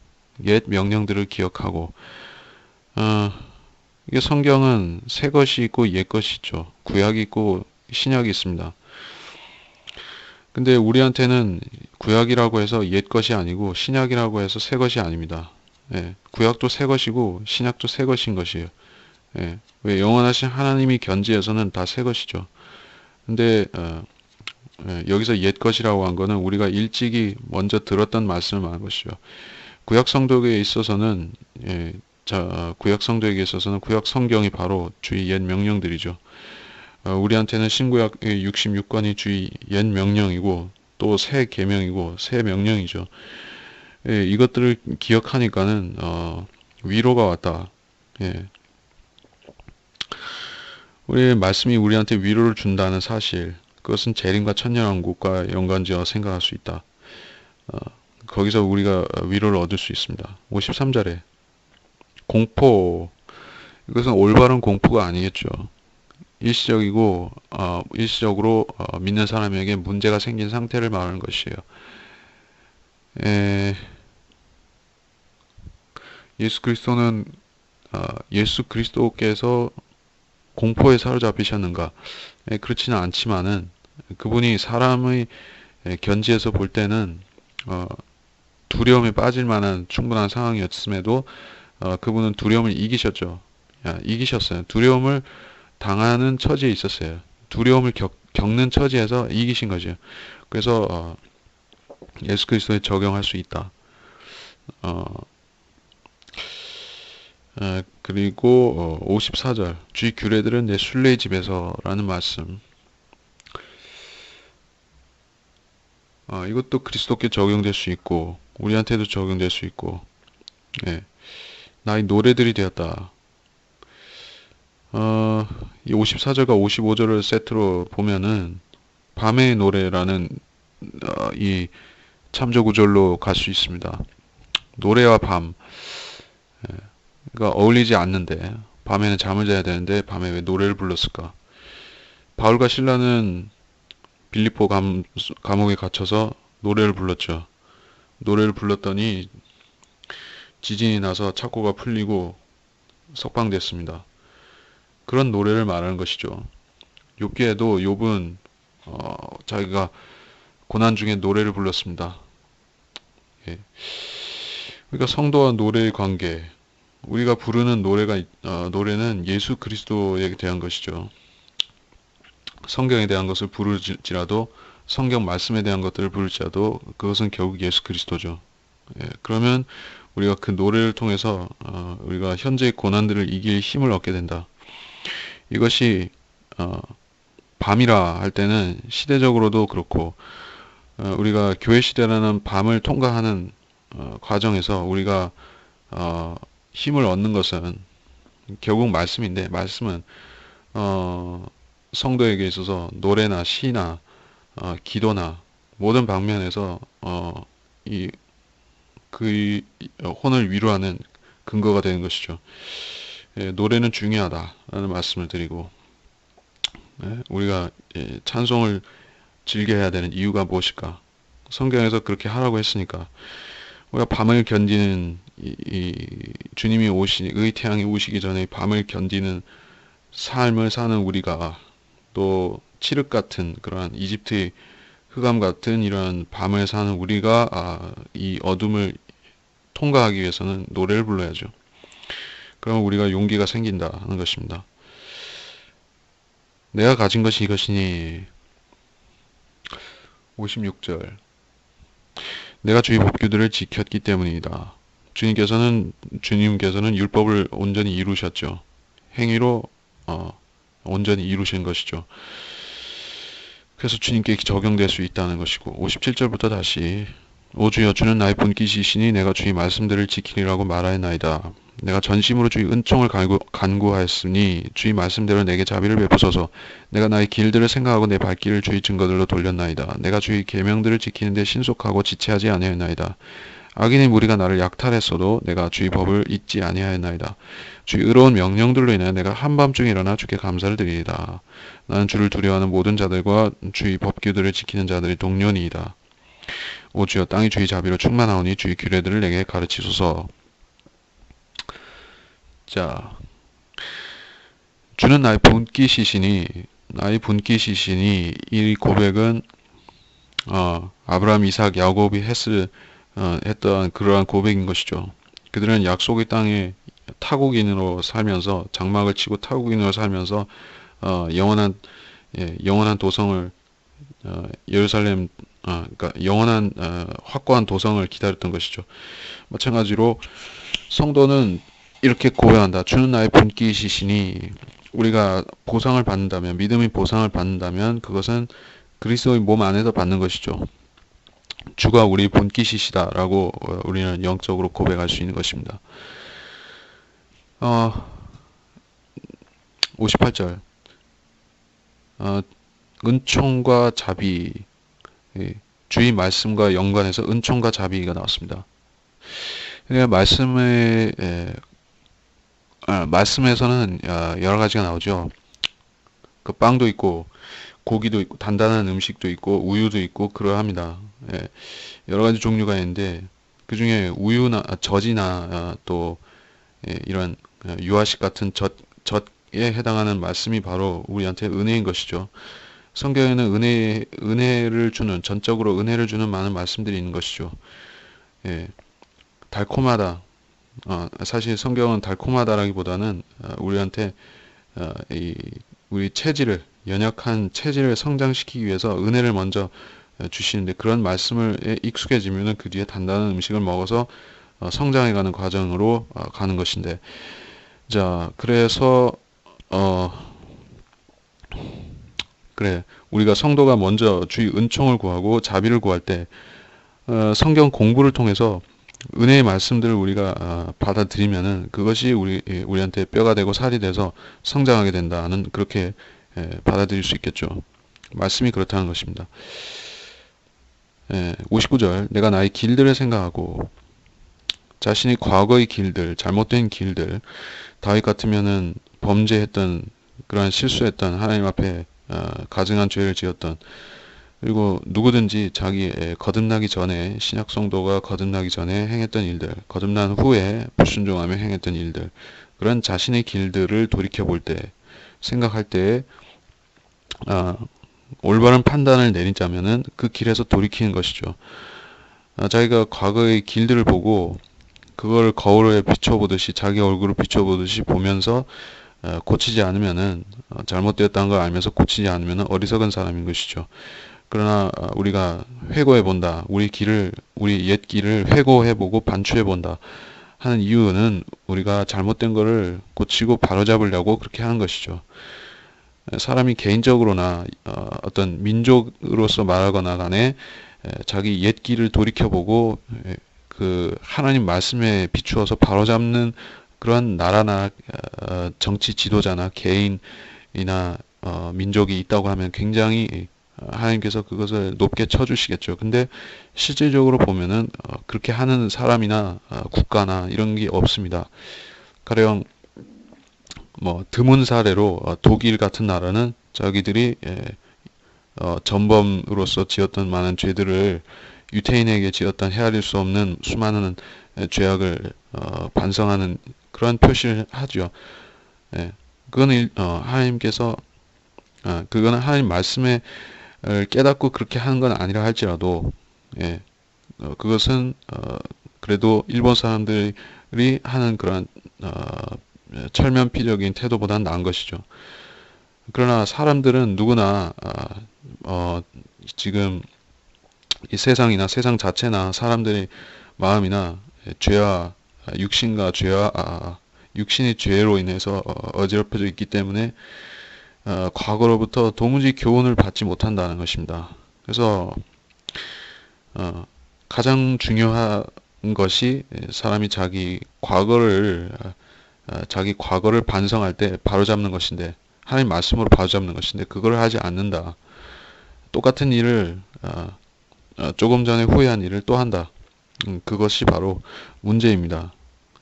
이게 성경은 새 것이 있고 옛 것이 있죠. 구약이 있고 신약이 있습니다. 근데 우리한테는 구약이라고 해서 옛 것이 아니고 신약이라고 해서 새 것이 아닙니다. 구약도 새 것이고 신약도 새 것인 것이에요. 왜 영원하신 하나님이 견지에서는 다 새 것이죠. 근데 여기서 옛 것이라고 한 거는 우리가 일찍이 먼저 들었던 말씀을 말한 것이죠. 구약 성도에게 있어서는 구약 성도에게 있어서는 구약 성경이 바로 주의 옛 명령들이죠. 우리한테는 신구약의 66권이 주의 옛 명령이고 또 새 계명이고 새 명령이죠. 예, 이것들을 기억하니까는 위로가 왔다. 예. 우리의 말씀이 우리한테 위로를 준다는 사실, 그것은 재림과 천년왕국과 연관지어 생각할 수 있다. 거기서 우리가 위로를 얻을 수 있습니다. 53절에 공포, 이것은 올바른 공포가 아니겠죠. 일시적이고 일시적으로 믿는 사람에게 문제가 생긴 상태를 말하는 것이에요. 에, 예수 그리스도는 예수 그리스도께서 공포에 사로잡히셨는가? 그렇지는 않지만은 그분이 사람의 견지에서 볼 때는 두려움에 빠질 만한 충분한 상황이었음에도 그분은 두려움을 이기셨죠. 이기셨어요. 두려움을 당하는 처지에 있었어요. 두려움을 겪는 처지에서 이기신 거죠. 그래서 예수 그리스도에 적용할 수 있다. 그리고 54절 주의 규례들은 내 순례의 집에서 라는 말씀. 이것도 그리스도께 적용될 수 있고 우리한테도 적용될 수 있고, 예, 나의 노래들이 되었다. 이 54절과 55절을 세트로 보면은 밤의 노래라는 이 참조 구절로 갈 수 있습니다. 노래와 밤, 그러니까 어울리지 않는데 밤에는 잠을 자야 되는데 밤에 왜 노래를 불렀을까? 바울과 신라는 빌립보 감옥에 갇혀서 노래를 불렀죠. 노래를 불렀더니 지진이 나서 착고가 풀리고 석방됐습니다. 그런 노래를 말하는 것이죠. 욥기에도 욥은 자기가 고난 중에 노래를 불렀습니다. 예. 그러니까 성도와 노래의 관계, 우리가 부르는 노래는 예수 그리스도에 대한 것이죠. 성경에 대한 것을 부를지라도, 성경 말씀에 대한 것들을 부를지라도 그것은 결국 예수 그리스도죠. 예, 그러면 우리가 그 노래를 통해서 우리가 현재의 고난들을 이길 힘을 얻게 된다. 이것이 밤이라 할 때는 시대적으로도 그렇고 우리가 교회 시대라는 밤을 통과하는 과정에서 우리가 힘을 얻는 것은 결국 말씀인데, 말씀은 성도에게 있어서 노래나 시나 기도나 모든 방면에서 그 혼을 위로하는 근거가 되는 것이죠. 예, 노래는 중요하다라는 말씀을 드리고, 우리가 찬송을 즐겨야 되는 이유가 무엇일까? 성경에서 그렇게 하라고 했으니까. 우리가 밤을 견디는 주님이 의 태양이 오시기 전에 밤을 견디는 삶을 사는 우리가, 또 칠흑 같은 그러한 이집트의 흑암 같은 이러한 밤을 사는 우리가 이 어둠을 통과하기 위해서는 노래를 불러야죠. 그러면 우리가 용기가 생긴다는 것입니다. 내가 가진 것이 이것이니 56절 내가 주의 법규들을 지켰기 때문이다. 주님께서는 율법을 온전히 이루셨죠. 행위로 온전히 이루신 것이죠. 그래서 주님께 적용될 수 있다는 것이고, 57절부터 다시 오 주여, 주는 나의 본깃이시니 내가 주의 말씀들을 지키리라고 말하였나이다. 내가 전심으로 주의 은총을 간구하였으니 주의 말씀대로 내게 자비를 베푸소서. 내가 나의 길들을 생각하고 내 발길을 주의 증거들로 돌렸나이다. 내가 주의 계명들을 지키는데 신속하고 지체하지 아니하였나이다. 악인의 무리가 나를 약탈했어도 내가 주의 법을 잊지 아니하였나이다. 주의 의로운 명령들로 인하여 내가 한밤중에 일어나 주께 감사를 드리이다. 나는 주를 두려워하는 모든 자들과 주의 법규들을 지키는 자들이 동료니이다. 오 주여, 땅이 주의 자비로 충만하오니 주의 규례들을 내게 가르치소서. 자, 주는 나의 본깃이시니 이 고백은 아브라함, 이삭, 야곱이 했던 그러한 고백인 것이죠. 그들은 약속의 땅에 타국인으로 살면서, 장막을 치고 타국인으로 살면서 영원한 도성을 예루살렘, 그러니까 영원한 확고한 도성을 기다렸던 것이죠. 마찬가지로 성도는 이렇게 고백한다. 주는 나의 본기이시니 우리가 보상을 받는다면, 믿음의 보상을 받는다면 그것은 그리스도의 몸 안에서 받는 것이죠. 주가 우리 본기시시다라고 우리는 영적으로 고백할 수 있는 것입니다. 58절 은총과 자비, 주의 말씀과 연관해서 은총과 자비가 나왔습니다. 그러니까 말씀에서는 여러 가지가 나오죠. 그 빵도 있고 고기도 있고 단단한 음식도 있고 우유도 있고 그러합니다. 여러 가지 종류가 있는데 그 중에 우유나 젖이나 또 이런 유아식 같은 젖에 해당하는 말씀이 바로 우리한테 은혜인 것이죠. 성경에는 은혜를 주는, 전적으로 은혜를 주는 많은 말씀들이 있는 것이죠. 달콤하다. 사실 성경은 달콤하다라기보다는 우리한테 우리 체질을, 연약한 체질을 성장시키기 위해서 은혜를 먼저 주시는데, 그런 말씀을 익숙해지면은 그 뒤에 단단한 음식을 먹어서 성장해가는 과정으로 가는 것인데, 자, 그래서 그래, 우리가 성도가 먼저 주의 은총을 구하고 자비를 구할 때 성경 공부를 통해서 은혜의 말씀들을 우리가 받아들이면은 그것이 우리한테 뼈가 되고 살이 돼서 성장하게 된다는, 그렇게 받아들일 수 있겠죠. 말씀이 그렇다는 것입니다. 59절 내가 나의 길들을 생각하고, 자신이 과거의 길들, 잘못된 길들, 다윗 같으면은 범죄했던, 그러한 실수했던, 하나님 앞에 가증한 죄를 지었던, 그리고 누구든지 자기 거듭나기 전에, 신약 성도가 거듭나기 전에 행했던 일들, 거듭난 후에 불순종하며 행했던 일들, 그런 자신의 길들을 돌이켜 볼 때, 생각할 때 올바른 판단을 내리자면은 그 길에서 돌이키는 것이죠. 자기가 과거의 길들을 보고 그걸 거울에 비춰보듯이, 자기 얼굴을 비춰보듯이 보면서 고치지 않으면은, 잘못되었다는 걸 알면서 고치지 않으면은 어리석은 사람인 것이죠. 그러나 우리가 회고해 본다, 우리 옛 길을 회고해 보고 반추해 본다 하는 이유는 우리가 잘못된 것을 고치고 바로잡으려고 그렇게 하는 것이죠. 사람이 개인적으로나 어떤 민족으로서 말하거나 간에 자기 옛 길을 돌이켜보고 그 하나님 말씀에 비추어서 바로잡는 그러한 나라나 정치 지도자나 개인이나 민족이 있다고 하면 굉장히 하나님께서 그것을 높게 쳐주시겠죠. 근데 실질적으로 보면은 그렇게 하는 사람이나 국가나 이런 게 없습니다. 가령 뭐 드문 사례로 독일 같은 나라는 자기들이 전범으로서 지었던 많은 죄들을, 유태인에게 지었던 헤아릴 수 없는 수많은 죄악을 반성하는 그런 표시를 하죠. 그거는 하나님께서 그거는 하나님 말씀에 깨닫고 그렇게 하는 건 아니라 할지라도, 그것은 그래도 일본 사람들이 하는 그런 철면피적인 태도보다는 나은 것이죠. 그러나 사람들은 누구나 지금 이 세상이나 세상 자체나 사람들의 마음이나 죄와 육신의 죄로 인해서 어지럽혀져 있기 때문에 과거로부터 도무지 교훈을 받지 못한다는 것입니다. 그래서 가장 중요한 것이 사람이 자기 과거를 반성할 때 바로잡는 것인데, 하나님 말씀으로 바로잡는 것인데, 그걸 하지 않는다. 똑같은 일을 조금 전에 후회한 일을 또 한다. 그것이 바로 문제입니다.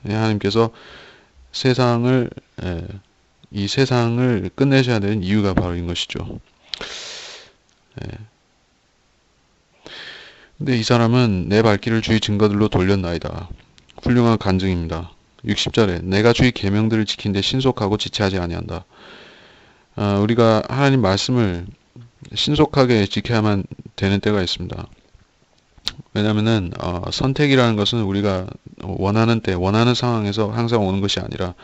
하나님께서 이 세상을 끝내셔야 되는 이유가 바로 이 것이죠. 근데 이 사람은 내 발길을 주의 증거들로 돌렸나이다. 훌륭한 간증입니다. 60절에 내가 주의 계명들을 지킨데 신속하고 지체하지 아니한다. 우리가 하나님 말씀을 신속하게 지켜야만 되는 때가 있습니다. 왜냐하면은 선택이라는 것은 우리가 원하는 때, 원하는 상황에서 항상 오는 것이 아니라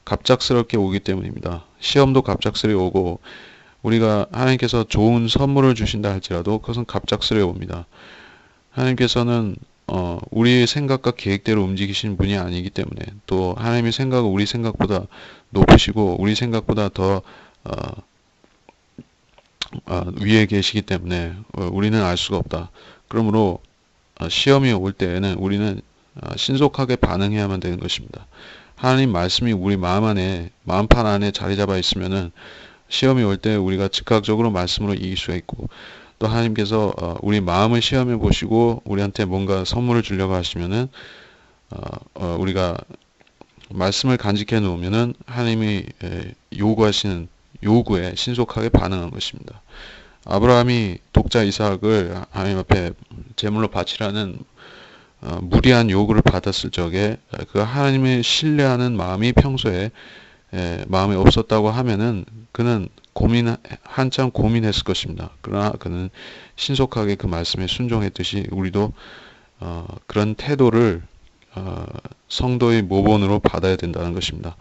갑작스럽게 오기 때문입니다. 시험도 갑작스레 오고, 우리가 하나님께서 좋은 선물을 주신다 할지라도 그것은 갑작스레 옵니다. 하나님께서는 우리의 생각과 계획대로 움직이시는 분이 아니기 때문에 또 하나님의 생각은 우리 생각보다 높으시고 우리 생각보다 더 위에 계시기 때문에 우리는 알 수가 없다. 그러므로 시험이 올 때에는 우리는 신속하게 반응해야만 되는 것입니다. 하나님 말씀이 우리 마음판 안에 자리 잡아 있으면은 시험이 올 때 우리가 즉각적으로 말씀으로 이길 수가 있고 또 하나님께서 우리 마음을 시험해 보시고 우리한테 뭔가 선물을 주려고 하시면은 우리가 말씀을 간직해 놓으면은 하나님이 요구하시는 요구에 신속하게 반응한 것입니다. 아브라함이 독자 이삭을 하나님 앞에 제물로 바치라는 무리한 요구를 받았을 적에 그 하나님을 신뢰하는 마음이 평소에 마음에 없었다고 하면은 그는 한참 고민했을 것입니다. 그러나 그는 신속하게 그 말씀에 순종했듯이 우리도 그런 태도를 성도의 모본으로 받아야 된다는 것입니다.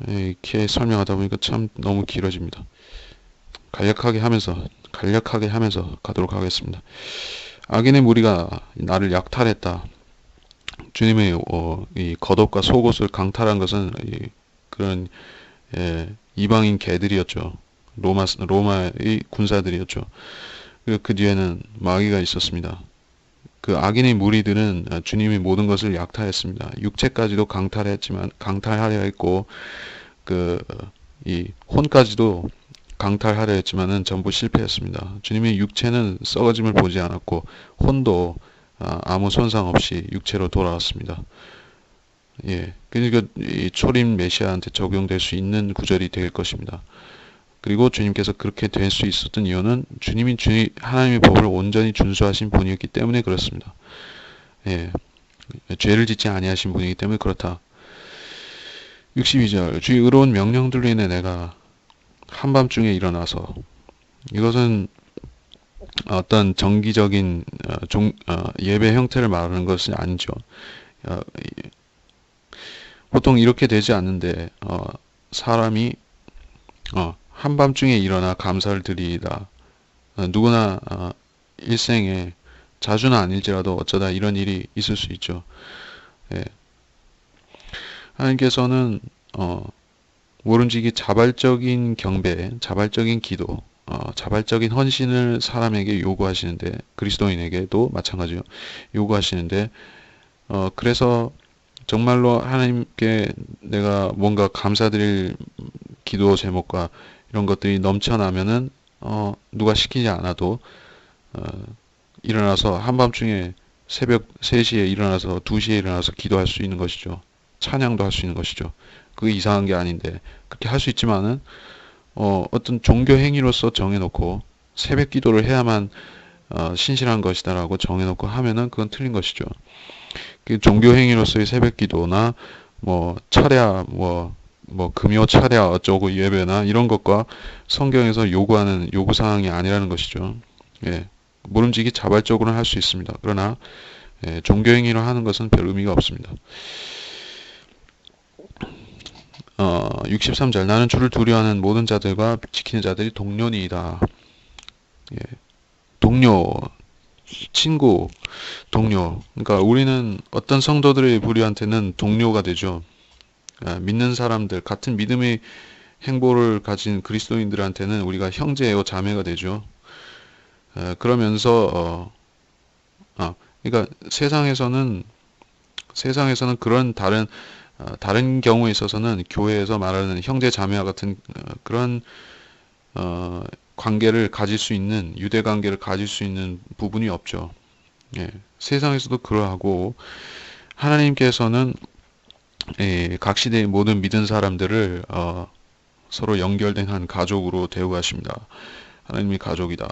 이렇게 설명하다 보니까 참 너무 길어집니다. 간략하게 하면서 가도록 하겠습니다. 악인의 무리가 나를 약탈했다. 주님의 이 겉옷과 속옷을 강탈한 것은 그런 이방인 개들이었죠. 로마의 군사들이었죠. 그 뒤에는 마귀가 있었습니다. 그 악인의 무리들은 주님이 모든 것을 약탈했습니다. 육체까지도 강탈하려 했고 이 혼까지도 강탈하려 했지만은 전부 실패했습니다. 주님의 육체는 썩어짐을 보지 않았고 혼도 아무 손상 없이 육체로 돌아왔습니다. 예, 그러니까 이 초림 메시아한테 적용될 수 있는 구절이 될 것입니다. 그리고 주님께서 그렇게 될 수 있었던 이유는 주님이 하나님의 법을 온전히 준수하신 분이었기 때문에 그렇습니다. 예, 죄를 짓지 아니하신 분이기 때문에 그렇다. 62절 주의 의로운 명령들로 인해 내가 한밤중에 일어나서 이것은 어떤 정기적인 예배 형태를 말하는 것은 아니죠. 보통 이렇게 되지 않는데 사람이 한밤중에 일어나 감사를 드리이다. 누구나 일생에 자주는 아닐지라도 어쩌다 이런 일이 있을 수 있죠. 예. 하나님께서는 모름지기 자발적인 경배, 자발적인 기도, 자발적인 헌신을 사람에게 요구하시는데 그리스도인에게도 마찬가지요. 요구하시는데 그래서 정말로 하나님께 내가 뭔가 감사드릴 기도 제목과 이런 것들이 넘쳐나면은 누가 시키지 않아도 일어나서 한밤중에 새벽 3시에 일어나서 2시에 일어나서 기도할 수 있는 것이죠. 찬양도 할 수 있는 것이죠. 그게 이상한 게 아닌데 그렇게 할 수 있지만은 어떤 종교 행위로서 정해놓고 새벽 기도를 해야만 신실한 것이다라고 정해놓고 하면은 그건 틀린 것이죠. 그 종교 행위로서의 새벽 기도나 뭐 차례 뭐 금요 차례 어쩌고 예배나 이런 것과 성경에서 요구하는 요구 사항이 아니라는 것이죠. 예. 모름지기 자발적으로는 할 수 있습니다. 그러나 종교 행위로 하는 것은 별 의미가 없습니다. 63절 나는 주를 두려워하는 모든 자들과 지키는 자들이 동료니이다. 예. 동료, 친구, 동료. 그러니까 우리는 어떤 성도들의 부류한테는 동료가 되죠. 믿는 사람들, 같은 믿음의 행보를 가진 그리스도인들한테는 우리가 형제요 자매가 되죠. 그러면서 그러니까 세상에서는 그런 다른 경우에 있어서는 교회에서 말하는 형제 자매와 같은 그런 관계를 가질 수 있는 유대 관계를 가질 수 있는 부분이 없죠. 예, 세상에서도 그러하고 하나님께서는 각 시대의 모든 믿은 사람들을 서로 연결된 한 가족으로 대우하십니다. 하나님이 가족이다.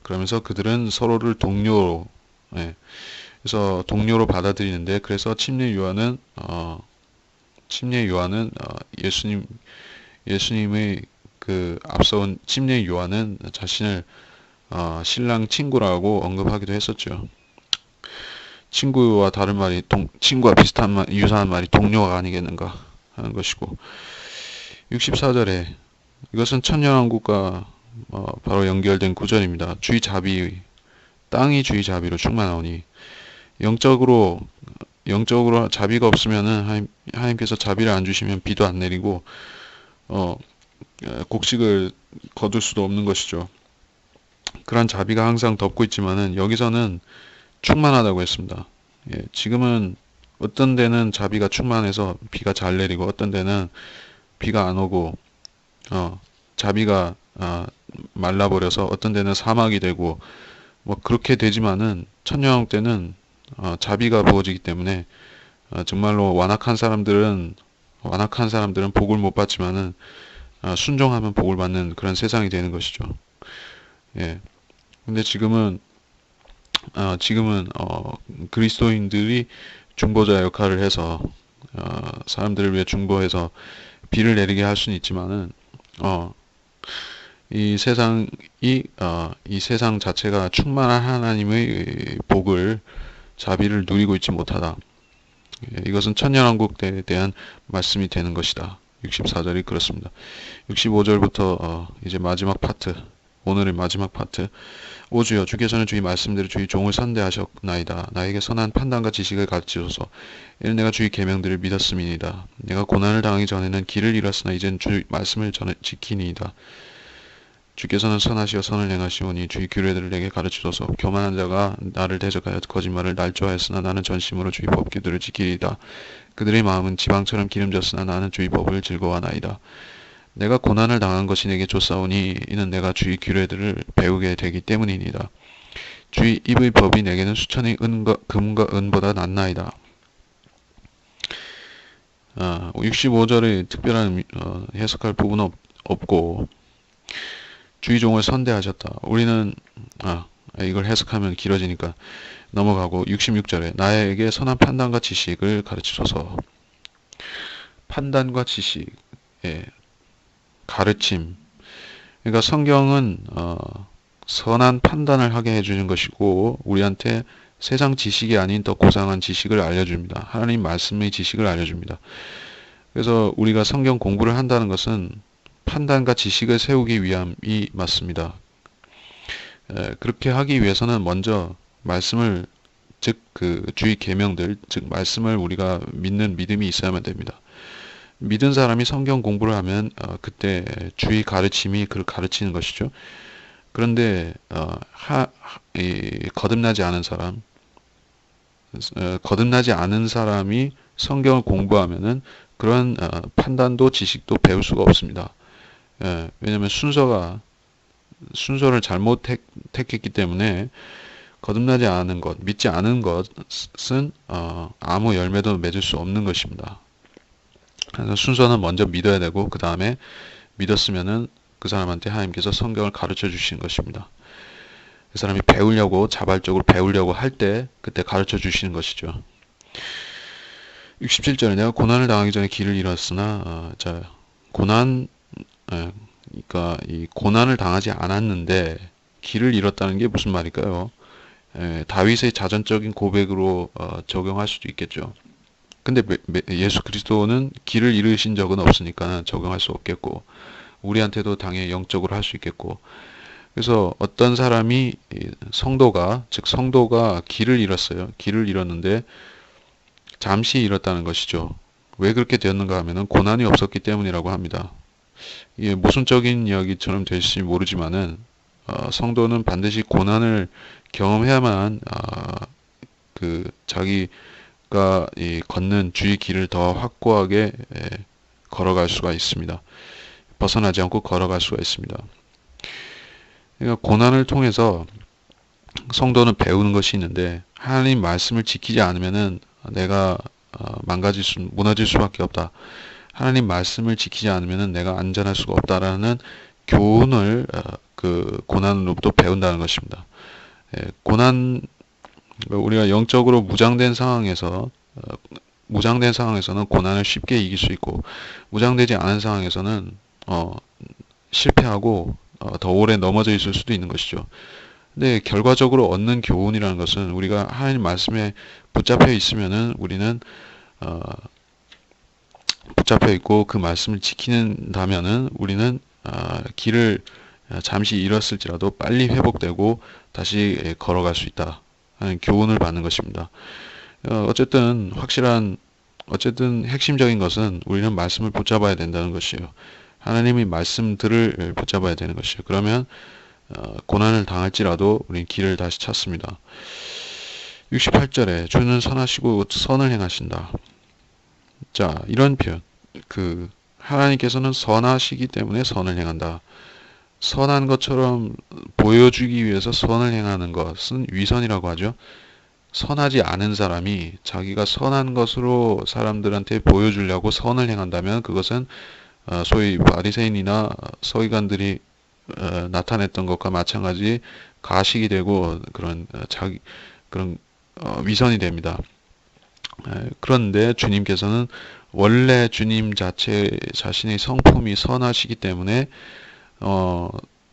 그러면서 그들은 서로를 동료로 그래서 동료로 받아들이는데 그래서 침례 요한은 예수님의 그 앞서온 침례 요한은 자신을 신랑 친구라고 언급하기도 했었죠. 친구와 다른 말이 친구와 유사한 말이 동료가 아니겠는가 하는 것이고 64절에 이것은 천년왕국과 바로 연결된 구절입니다. 주의 자비 땅이 주의 자비로 충만하오니. 영적으로 자비가 없으면은 하나님께서 자비를 안 주시면 비도 안 내리고 어, 곡식을 거둘 수도 없는 것이죠. 그런 자비가 항상 덮고 있지만은 여기서는 충만하다고 했습니다. 예, 지금은 어떤 데는 자비가 충만해서 비가 잘 내리고 어떤 데는 비가 안 오고 자비가 말라버려서 어떤 데는 사막이 되고 뭐 그렇게 되지만은 천년왕 때는 자비가 부어지기 때문에 정말로 완악한 사람들은 복을 못 받지만은 순종하면 복을 받는 그런 세상이 되는 것이죠. 예. 근데 지금은 그리스도인들이 중보자 역할을 해서 사람들을 위해 중보해서 비를 내리게 할 수는 있지만은 어, 이 세상 자체가 충만한 하나님의 복을 자비를 누리고 있지 못하다. 예, 이것은 천년왕국에 대한 말씀이 되는 것이다. 64절이 그렇습니다. 65절부터 이제 마지막 파트, 오늘의 마지막 파트. 오 주여, 주께서는 주의 말씀대로 주의 종을 선대하셨나이다. 나에게 선한 판단과 지식을 가르치소서. 이는 내가 주의 계명들을 믿었음이니이다. 내가 고난을 당하기 전에는 길을 잃었으나 이젠 주의 말씀을 지키니이다. 주께서는 선하시어 선을 행하시오니 주의 규례들을 내게 가르치소서. 교만한 자가 나를 대적하여 거짓말을 날조하였으나 나는 전심으로 주의 법규들을 지키리이다. 그들의 마음은 지방처럼 기름졌으나 나는 주의 법을 즐거워하나이다. 내가 고난을 당한 것이 내게 좋사오니 이는 내가 주의 규례들을 배우게 되기 때문이니이다. 주의 입의 법이 내게는 수천의 금과 은보다 낫나이다. 65절의 특별한 해석할 부분은 없고 주의 종을 선대하셨다. 우리는 이걸 해석하면 길어지니까 넘어가고 66절에 나에게 선한 판단과 지식을 가르치소서. 판단과 지식, 가르침. 그러니까 성경은 선한 판단을 하게 해주는 것이고 우리한테 세상 지식이 아닌 더 고상한 지식을 알려줍니다. 하나님 말씀의 지식을 알려줍니다. 그래서 우리가 성경 공부를 한다는 것은 판단과 지식을 세우기 위함이 맞습니다. 그렇게 하기 위해서는 먼저 말씀을 즉 그 주의 계명들 즉 말씀을 우리가 믿는 믿음이 있어야만 됩니다. 믿은 사람이 성경 공부를 하면 그때 주의 가르침이 그를 가르치는 것이죠. 그런데 거듭나지 않은 사람이 성경을 공부하면은 그런 판단도 지식도 배울 수가 없습니다. 왜냐하면 순서를 잘못 택했기 때문에 거듭나지 않은 것, 믿지 않은 것은 아무 열매도 맺을 수 없는 것입니다. 그래서 순서는 먼저 믿어야 되고 그 다음에 믿었으면은 그 사람한테 하나님께서 성경을 가르쳐 주시는 것입니다. 그 사람이 자발적으로 배우려고 할 때 그때 가르쳐 주시는 것이죠. 67절에 내가 고난을 당하기 전에 길을 잃었으나 그러니까 이 고난을 당하지 않았는데 길을 잃었다는 게 무슨 말일까요? 다윗의 자전적인 고백으로 적용할 수도 있겠죠. 근데 예수 그리스도는 길을 잃으신 적은 없으니까 적용할 수 없겠고 우리한테도 당연히 영적으로 할 수 있겠고 그래서 어떤 사람이 성도가 길을 잃었어요. 길을 잃었는데 잠시 잃었다는 것이죠. 왜 그렇게 되었는가 하면은 고난이 없었기 때문이라고 합니다. 이게 모순적인 이야기처럼 될지 모르지만은 성도는 반드시 고난을 경험해야만 자기가 걷는 주의 길을 더 확고하게 걸어갈 수가 있습니다. 벗어나지 않고 걸어갈 수가 있습니다. 그러니까 고난을 통해서 성도는 배우는 것이 있는데 하나님 말씀을 지키지 않으면은 내가 무너질 수밖에 없다. 하나님 말씀을 지키지 않으면은 내가 안전할 수가 없다라는 교훈을 그 고난으로부터 배운다는 것입니다. 우리가 영적으로 무장된 상황에서는 고난을 쉽게 이길 수 있고 무장되지 않은 상황에서는 실패하고 더 오래 넘어져 있을 수도 있는 것이죠. 근데 결과적으로 얻는 교훈이라는 것은 우리가 하나님 말씀에 붙잡혀 있으면은 우리는 붙잡혀 있고 그 말씀을 지킨다면은 우리는 길을 잠시 잃었을지라도 빨리 회복되고 다시 걸어갈 수 있다 하는 교훈을 받는 것입니다. 어쨌든 핵심적인 것은 우리는 말씀을 붙잡아야 된다는 것이에요. 하나님의 말씀들을 붙잡아야 되는 것이에요. 그러면 고난을 당할지라도 우리는 길을 다시 찾습니다. 68절에 주는 선하시고 선을 행하신다. 자, 이런 표현. 하나님께서는 선하시기 때문에 선을 행한다. 선한 것처럼 보여주기 위해서 선을 행하는 것은 위선이라고 하죠. 선하지 않은 사람이 자기가 선한 것으로 사람들한테 보여주려고 선을 행한다면 그것은 소위 바리새인이나 서기관들이 나타냈던 것과 마찬가지 가식이 되고 그런 위선이 됩니다. 그런데 주님께서는 원래 주님 자신의 성품이 선하시기 때문에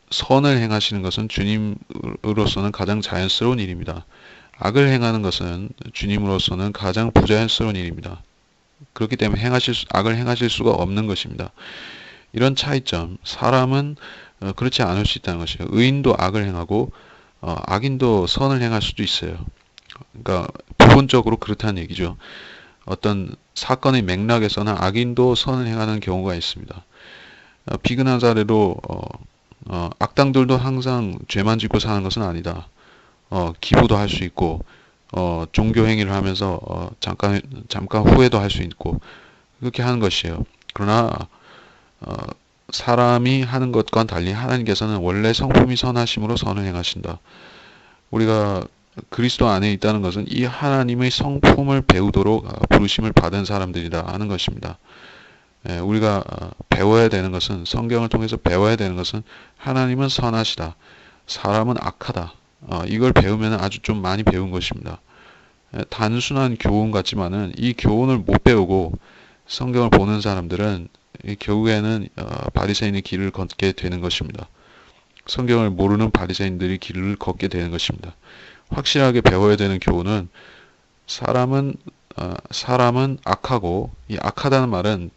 선을 행하시는 것은 주님으로서는 가장 자연스러운 일입니다. 악을 행하는 것은 주님으로서는 가장 부자연스러운 일입니다. 그렇기 때문에 악을 행하실 수가 없는 것입니다. 이런 차이점, 사람은 그렇지 않을 수 있다는 것이에요. 의인도 악을 행하고 악인도 선을 행할 수도 있어요. 그러니까 부분적으로 그렇다는 얘기죠. 어떤 사건의 맥락에서는 악인도 선을 행하는 경우가 있습니다. 비근한 사례로 악당들도 항상 죄만 짓고 사는 것은 아니다. 기부도 할 수 있고 종교 행위를 하면서 잠깐 후회도 할 수 있고 그렇게 하는 것이에요. 그러나 사람이 하는 것과는 달리 하나님께서는 원래 성품이 선하심으로 선을 행하신다. 우리가 그리스도 안에 있다는 것은 이 하나님의 성품을 배우도록 부르심을 받은 사람들이다 하는 것입니다. 우리가 배워야 되는 것은 성경을 통해서 배워야 되는 것은 하나님은 선하시다. 사람은 악하다. 이걸 배우면 아주 좀 많이 배운 것입니다. 단순한 교훈 같지만은 이 교훈을 못 배우고 성경을 보는 사람들은 결국에는 바리새인의 길을 걷게 되는 것입니다. 성경을 모르는 바리새인들이 길을 걷게 되는 것입니다. 확실하게 배워야 되는 교훈은 사람은 악하고 이 악하다는 말은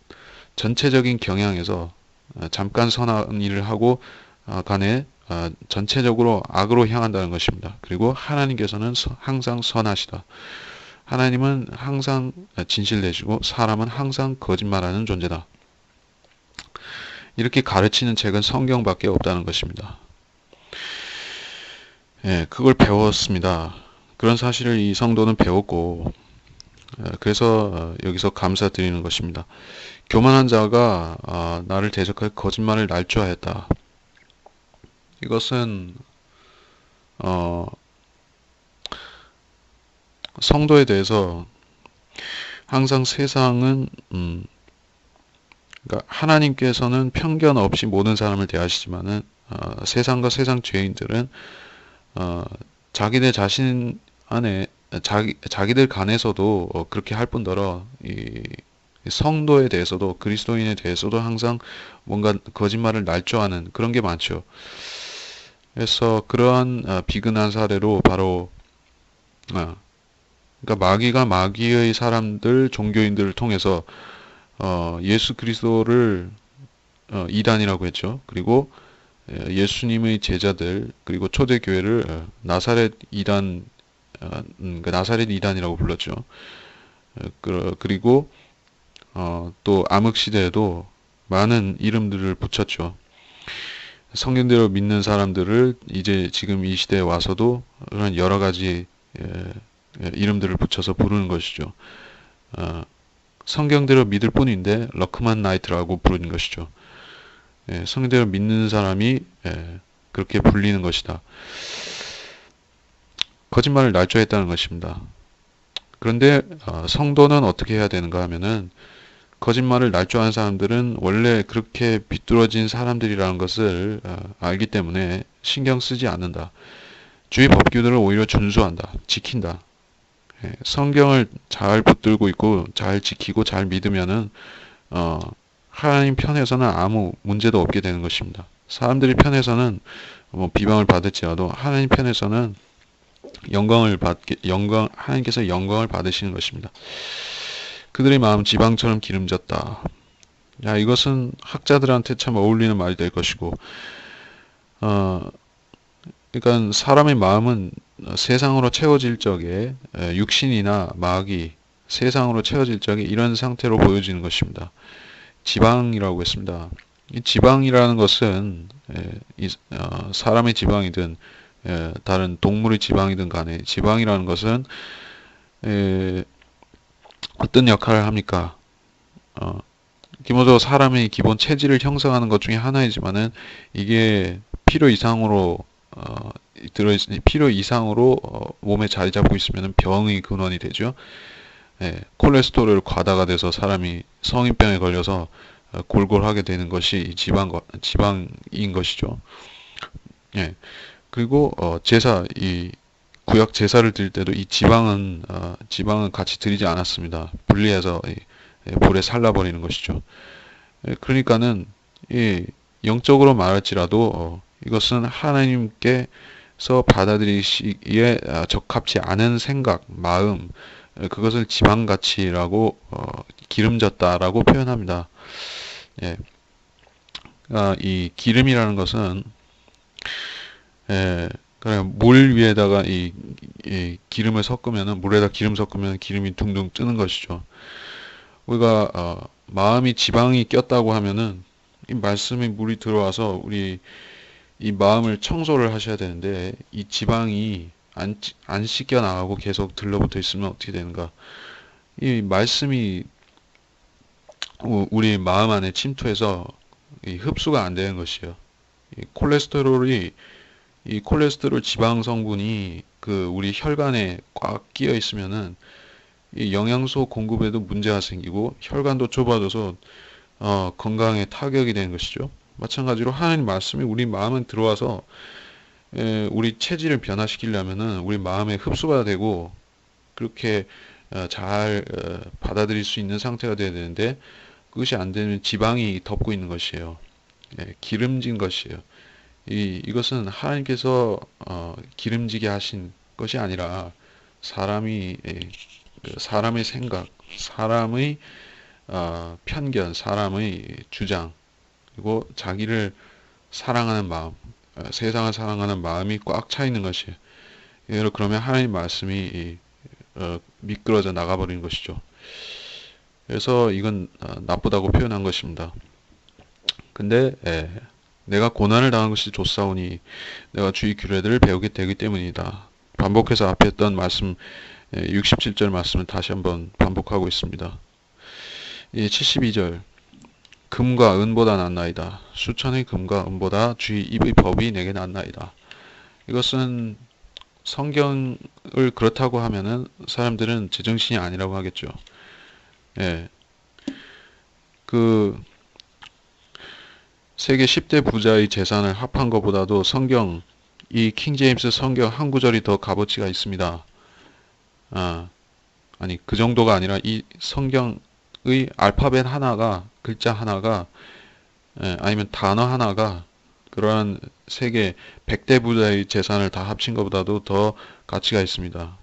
전체적인 경향에서 잠깐 선한 일을 하고 간에 전체적으로 악으로 향한다는 것입니다. 그리고 하나님께서는 항상 선하시다. 하나님은 항상 진실되시고 사람은 항상 거짓말하는 존재다. 이렇게 가르치는 책은 성경밖에 없다는 것입니다. 그걸 배웠습니다. 그런 사실을 이 성도는 배웠고 그래서 여기서 감사드리는 것입니다. 교만한 자가 나를 대적하여 거짓말을 날조하였다. 이것은 성도에 대해서 항상 세상은 그러니까 하나님께서는 편견 없이 모든 사람을 대하시지만은 세상과 세상 죄인들은 자기들 자신 안에 자기들 간에서도 그렇게 할 뿐더러 이 성도에 대해서도 그리스도인에 대해서도 항상 뭔가 거짓말을 날조하는 그런 게 많죠. 그래서 그러한 비근한 사례로 바로 그러니까 마귀가 마귀의 사람들 종교인들을 통해서 예수 그리스도를 이단이라고 했죠. 그리고 예수님의 제자들 그리고 초대교회를 나사렛 이단 그러니까 나사렛 이단이라고 불렀죠. 그리고 또 암흑 시대에도 많은 이름들을 붙였죠. 성경대로 믿는 사람들을 이제 지금 이 시대에 와서도 그런 여러 가지 이름들을 붙여서 부르는 것이죠. 성경대로 믿을 뿐인데 럭크만 나이트라고 부르는 것이죠. 성경대로 믿는 사람이 그렇게 불리는 것이다. 거짓말을 날조했다는 것입니다. 그런데 성도는 어떻게 해야 되는가 하면은 거짓말을 날조하는 사람들은 원래 그렇게 비뚤어진 사람들이라는 것을 알기 때문에 신경 쓰지 않는다. 주의 법규들을 오히려 준수한다. 지킨다. 성경을 잘 붙들고 있고 잘 지키고 잘 믿으면은 하나님 편에서는 아무 문제도 없게 되는 것입니다. 사람들이 편에서는 비방을 받을지라도 하나님 편에서는 하나님께서 영광을 받으시는 것입니다. 그들의 마음 지방처럼 기름졌다. 이것은 학자들한테 참 어울리는 말이 될 것이고 어, 그러니까 사람의 마음은 세상으로 채워질 적에 육신이나 마귀, 세상으로 채워질 적에 이런 상태로 보여지는 것입니다. 지방이라고 했습니다. 이 지방이라는 것은 사람의 지방이든 다른 동물의 지방이든 간에 지방이라는 것은 에, 어떤 역할을 합니까? 어, 기본적으로 사람의 기본 체질을 형성하는 것 중에 하나이지만은 이게 필요 이상으로 들어있으니 필요 이상으로 몸에 자리 잡고 있으면 병의 근원이 되죠. 예, 콜레스테롤 과다가 돼서 사람이 성인병에 걸려서 골골하게 되는 것이 지방인 것이죠. 예, 그리고 이 구약 제사를 드릴 때도 이 지방은 같이 드리지 않았습니다. 분리해서 불에 살라버리는 것이죠. 예, 그러니까는 이 영적으로 말할지라도 이것은 하나님께서 받아들이시기에 적합치 않은 생각, 마음, 그것을 지방가치라고 기름졌다라고 표현합니다. 예, 이 기름이라는 것은 그냥 물 위에다가 이 기름을 섞으면은 물에다 기름 섞으면 기름이 둥둥 뜨는 것이죠. 우리가 마음이 지방이 꼈다고 하면은 이 말씀이 물이 들어와서 우리 이 마음을 청소를 하셔야 되는데 이 지방이 안 씻겨 나가고 계속 들러붙어 있으면 어떻게 되는가? 이 말씀이 우리 마음 안에 침투해서 이 흡수가 안 되는 것이에요. 이 콜레스테롤이 이 콜레스테롤 지방 성분이 그 우리 혈관에 꽉 끼어 있으면은 이 영양소 공급에도 문제가 생기고 혈관도 좁아져서 건강에 타격이 되는 것이죠. 마찬가지로 하나님 말씀이 우리 마음에 들어와서 우리 체질을 변화시키려면은 우리 마음에 흡수가 되고 그렇게 잘 받아들일 수 있는 상태가 돼야 되는데 그것이 안 되면 지방이 덮고 있는 것이에요. 기름진 것이에요. 이것은 하나님께서 기름지게 하신 것이 아니라 사람의 생각, 사람의 편견, 사람의 주장, 그리고 자기를 사랑하는 마음, 세상을 사랑하는 마음이 꽉 차 있는 것이에요. 예를 그러면 하나님 말씀이 미끄러져 나가버리는 것이죠. 그래서 이건 나쁘다고 표현한 것입니다. 근데 내가 고난을 당한 것이 좋사오니 내가 주의 규례들을 배우게 되기 때문이다. 반복해서 앞에 했던 말씀 67절 말씀을 다시 한번 반복하고 있습니다. 72절 금과 은보다 낫나이다. 수천의 금과 은보다 주의 입의 법이 내게 낫나이다. 이것은 성경을 그렇다고 하면은 사람들은 제정신이 아니라고 하겠죠. 예. 그 세계 10대 부자의 재산을 합한 것보다도 이 킹제임스 성경 한 구절이 더 값어치가 있습니다. 아니 그 정도가 아니라 이 성경의 알파벳 하나가 글자 하나가 아니면 단어 하나가 그러한 세계 100대 부자의 재산을 다 합친 것보다도 더 가치가 있습니다.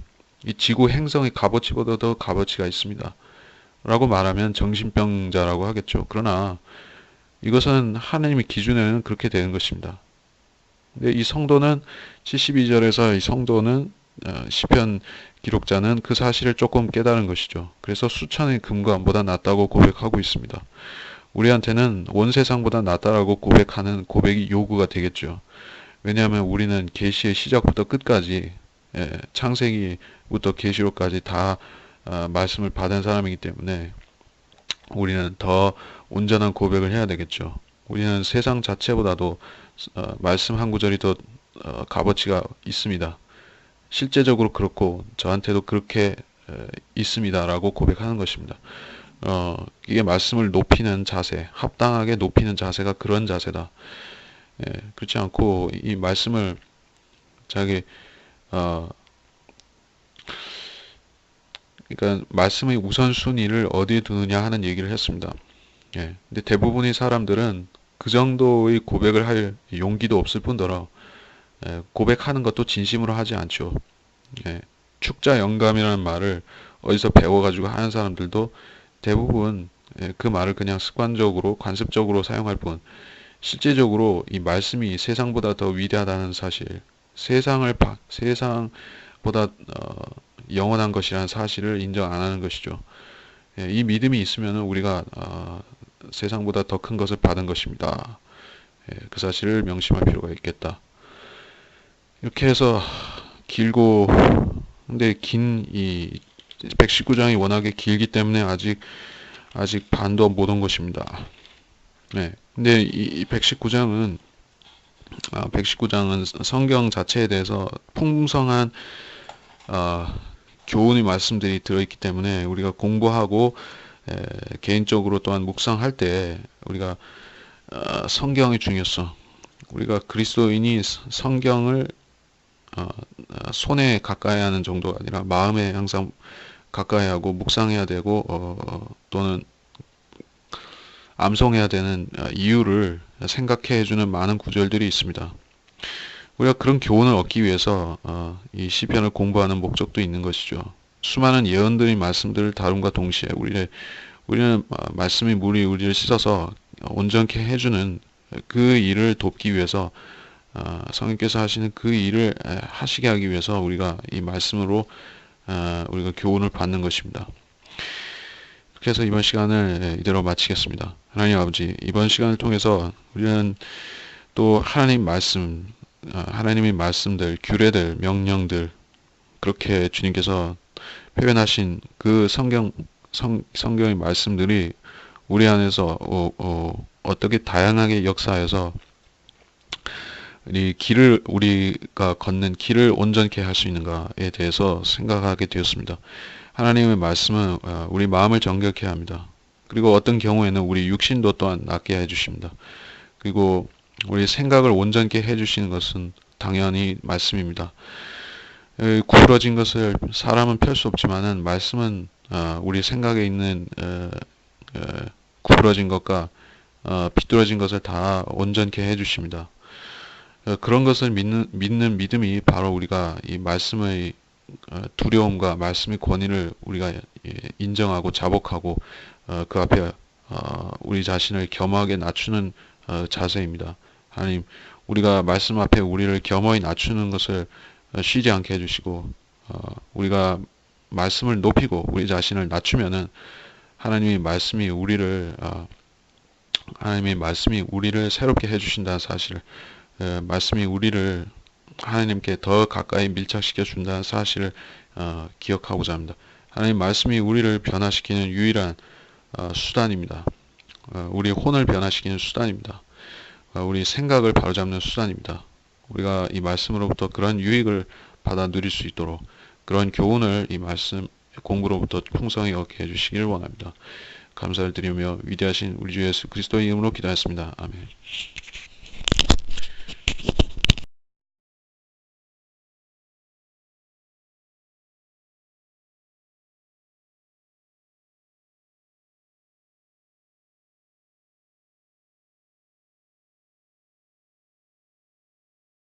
이 지구 행성의 값어치보다 더 값어치가 있습니다. 라고 말하면 정신병자라고 하겠죠. 그러나 이것은 하나님의 기준에는 그렇게 되는 것입니다. 근데 이 성도는 72절에서 이 성도는 시편 기록자는 그 사실을 조금 깨달은 것이죠. 그래서 수천의 금과 은보다 낫다고 고백하고 있습니다. 우리한테는 온 세상보다 낫다라고 고백하는 고백이 요구가 되겠죠. 왜냐하면 우리는 계시의 시작부터 끝까지 창세기부터 계시록까지 다 말씀을 받은 사람이기 때문에 우리는 더 온전한 고백을 해야 되겠죠. 우리는 세상 자체보다도 말씀 한 구절이 더 값어치가 있습니다. 실제적으로 그렇고 저한테도 그렇게 있습니다라고 고백하는 것입니다. 이게 말씀을 높이는 자세, 합당하게 높이는 자세가 그런 자세다. 그렇지 않고 이 말씀을 자기 그러니까 말씀의 우선순위를 어디에 두느냐 하는 얘기를 했습니다. 근데 대부분의 사람들은 그 정도의 고백을 할 용기도 없을 뿐더러 고백하는 것도 진심으로 하지 않죠. 축자 영감이라는 말을 어디서 배워가지고 하는 사람들도 대부분 그 말을 그냥 습관적으로 관습적으로 사용할 뿐 실제적으로 이 말씀이 세상보다 더 위대하다는 사실, 세상보다 영원한 것이라는 사실을 인정 안 하는 것이죠. 예, 이 믿음이 있으면 우리가 세상보다 더 큰 것을 받은 것입니다. 예, 그 사실을 명심할 필요가 있겠다. 이렇게 해서 길고 근데 긴 이 119장이 워낙에 길기 때문에 아직 반도 못 온 것입니다. 네. 근데 이 119장은 성경 자체에 대해서 풍성한 교훈의 말씀들이 들어있기 때문에 우리가 공부하고 개인적으로 또한 묵상할 때 우리가 성경의 중요성, 우리가 그리스도인이 성경을 손에 가까이 하는 정도가 아니라 마음에 항상 가까이 하고 묵상해야 되고 또는 암송해야 되는 이유를 생각해 주는 많은 구절들이 있습니다. 우리가 그런 교훈을 얻기 위해서 이 시편을 공부하는 목적도 있는 것이죠. 수많은 예언들의 말씀들을 다rum과 동시에 우리는 말씀이 물이 우리를 씻어서 온전케 해주는 그 일을 돕기 위해서 성령께서 하시는 그 일을 하시게 하기 위해서 우리가 이 말씀으로 우리가 교훈을 받는 것입니다. 그래서 이번 시간을 이대로 마치겠습니다. 하나님 아버지, 이번 시간을 통해서 우리는 또 하나님의 말씀들, 규례들, 명령들, 그렇게 주님께서 표현하신 그 성경의 말씀들이 우리 안에서 어떻게 다양하게 역사해서 우리가 걷는 길을 온전케 할 수 있는가에 대해서 생각하게 되었습니다. 하나님의 말씀은 우리 마음을 정결케 합니다. 그리고 어떤 경우에는 우리 육신도 또한 낫게 해주십니다. 그리고 우리 생각을 온전케 해주시는 것은 당연히 말씀입니다. 구부러진 것을 사람은 펼 수 없지만은 말씀은 우리 생각에 있는 구부러진 것과 비뚤어진 것을 다 온전케 해주십니다. 그런 것을 믿는 믿음이 바로 우리가 이 말씀의 두려움과 말씀의 권위를 우리가 인정하고 자복하고 그 앞에 우리 자신을 겸허하게 낮추는 자세입니다. 하나님, 우리가 말씀 앞에 우리를 겸허히 낮추는 것을 쉬지 않게 해주시고 우리가 말씀을 높이고 우리 자신을 낮추면은 하나님의 말씀이 우리를 새롭게 해주신다는 사실, 말씀이 우리를 하나님께 더 가까이 밀착시켜 준다는 사실을 기억하고자 합니다. 하나님 말씀이 우리를 변화시키는 유일한 수단입니다. 우리 혼을 변화시키는 수단입니다. 우리 생각을 바로잡는 수단입니다. 우리가 이 말씀으로부터 그런 유익을 받아 누릴 수 있도록 그런 교훈을 이 말씀 공부로부터 풍성히 얻게 해주시기를 원합니다. 감사를 드리며 위대하신 우리 주 예수 그리스도의 이름으로 기도했습니다. 아멘.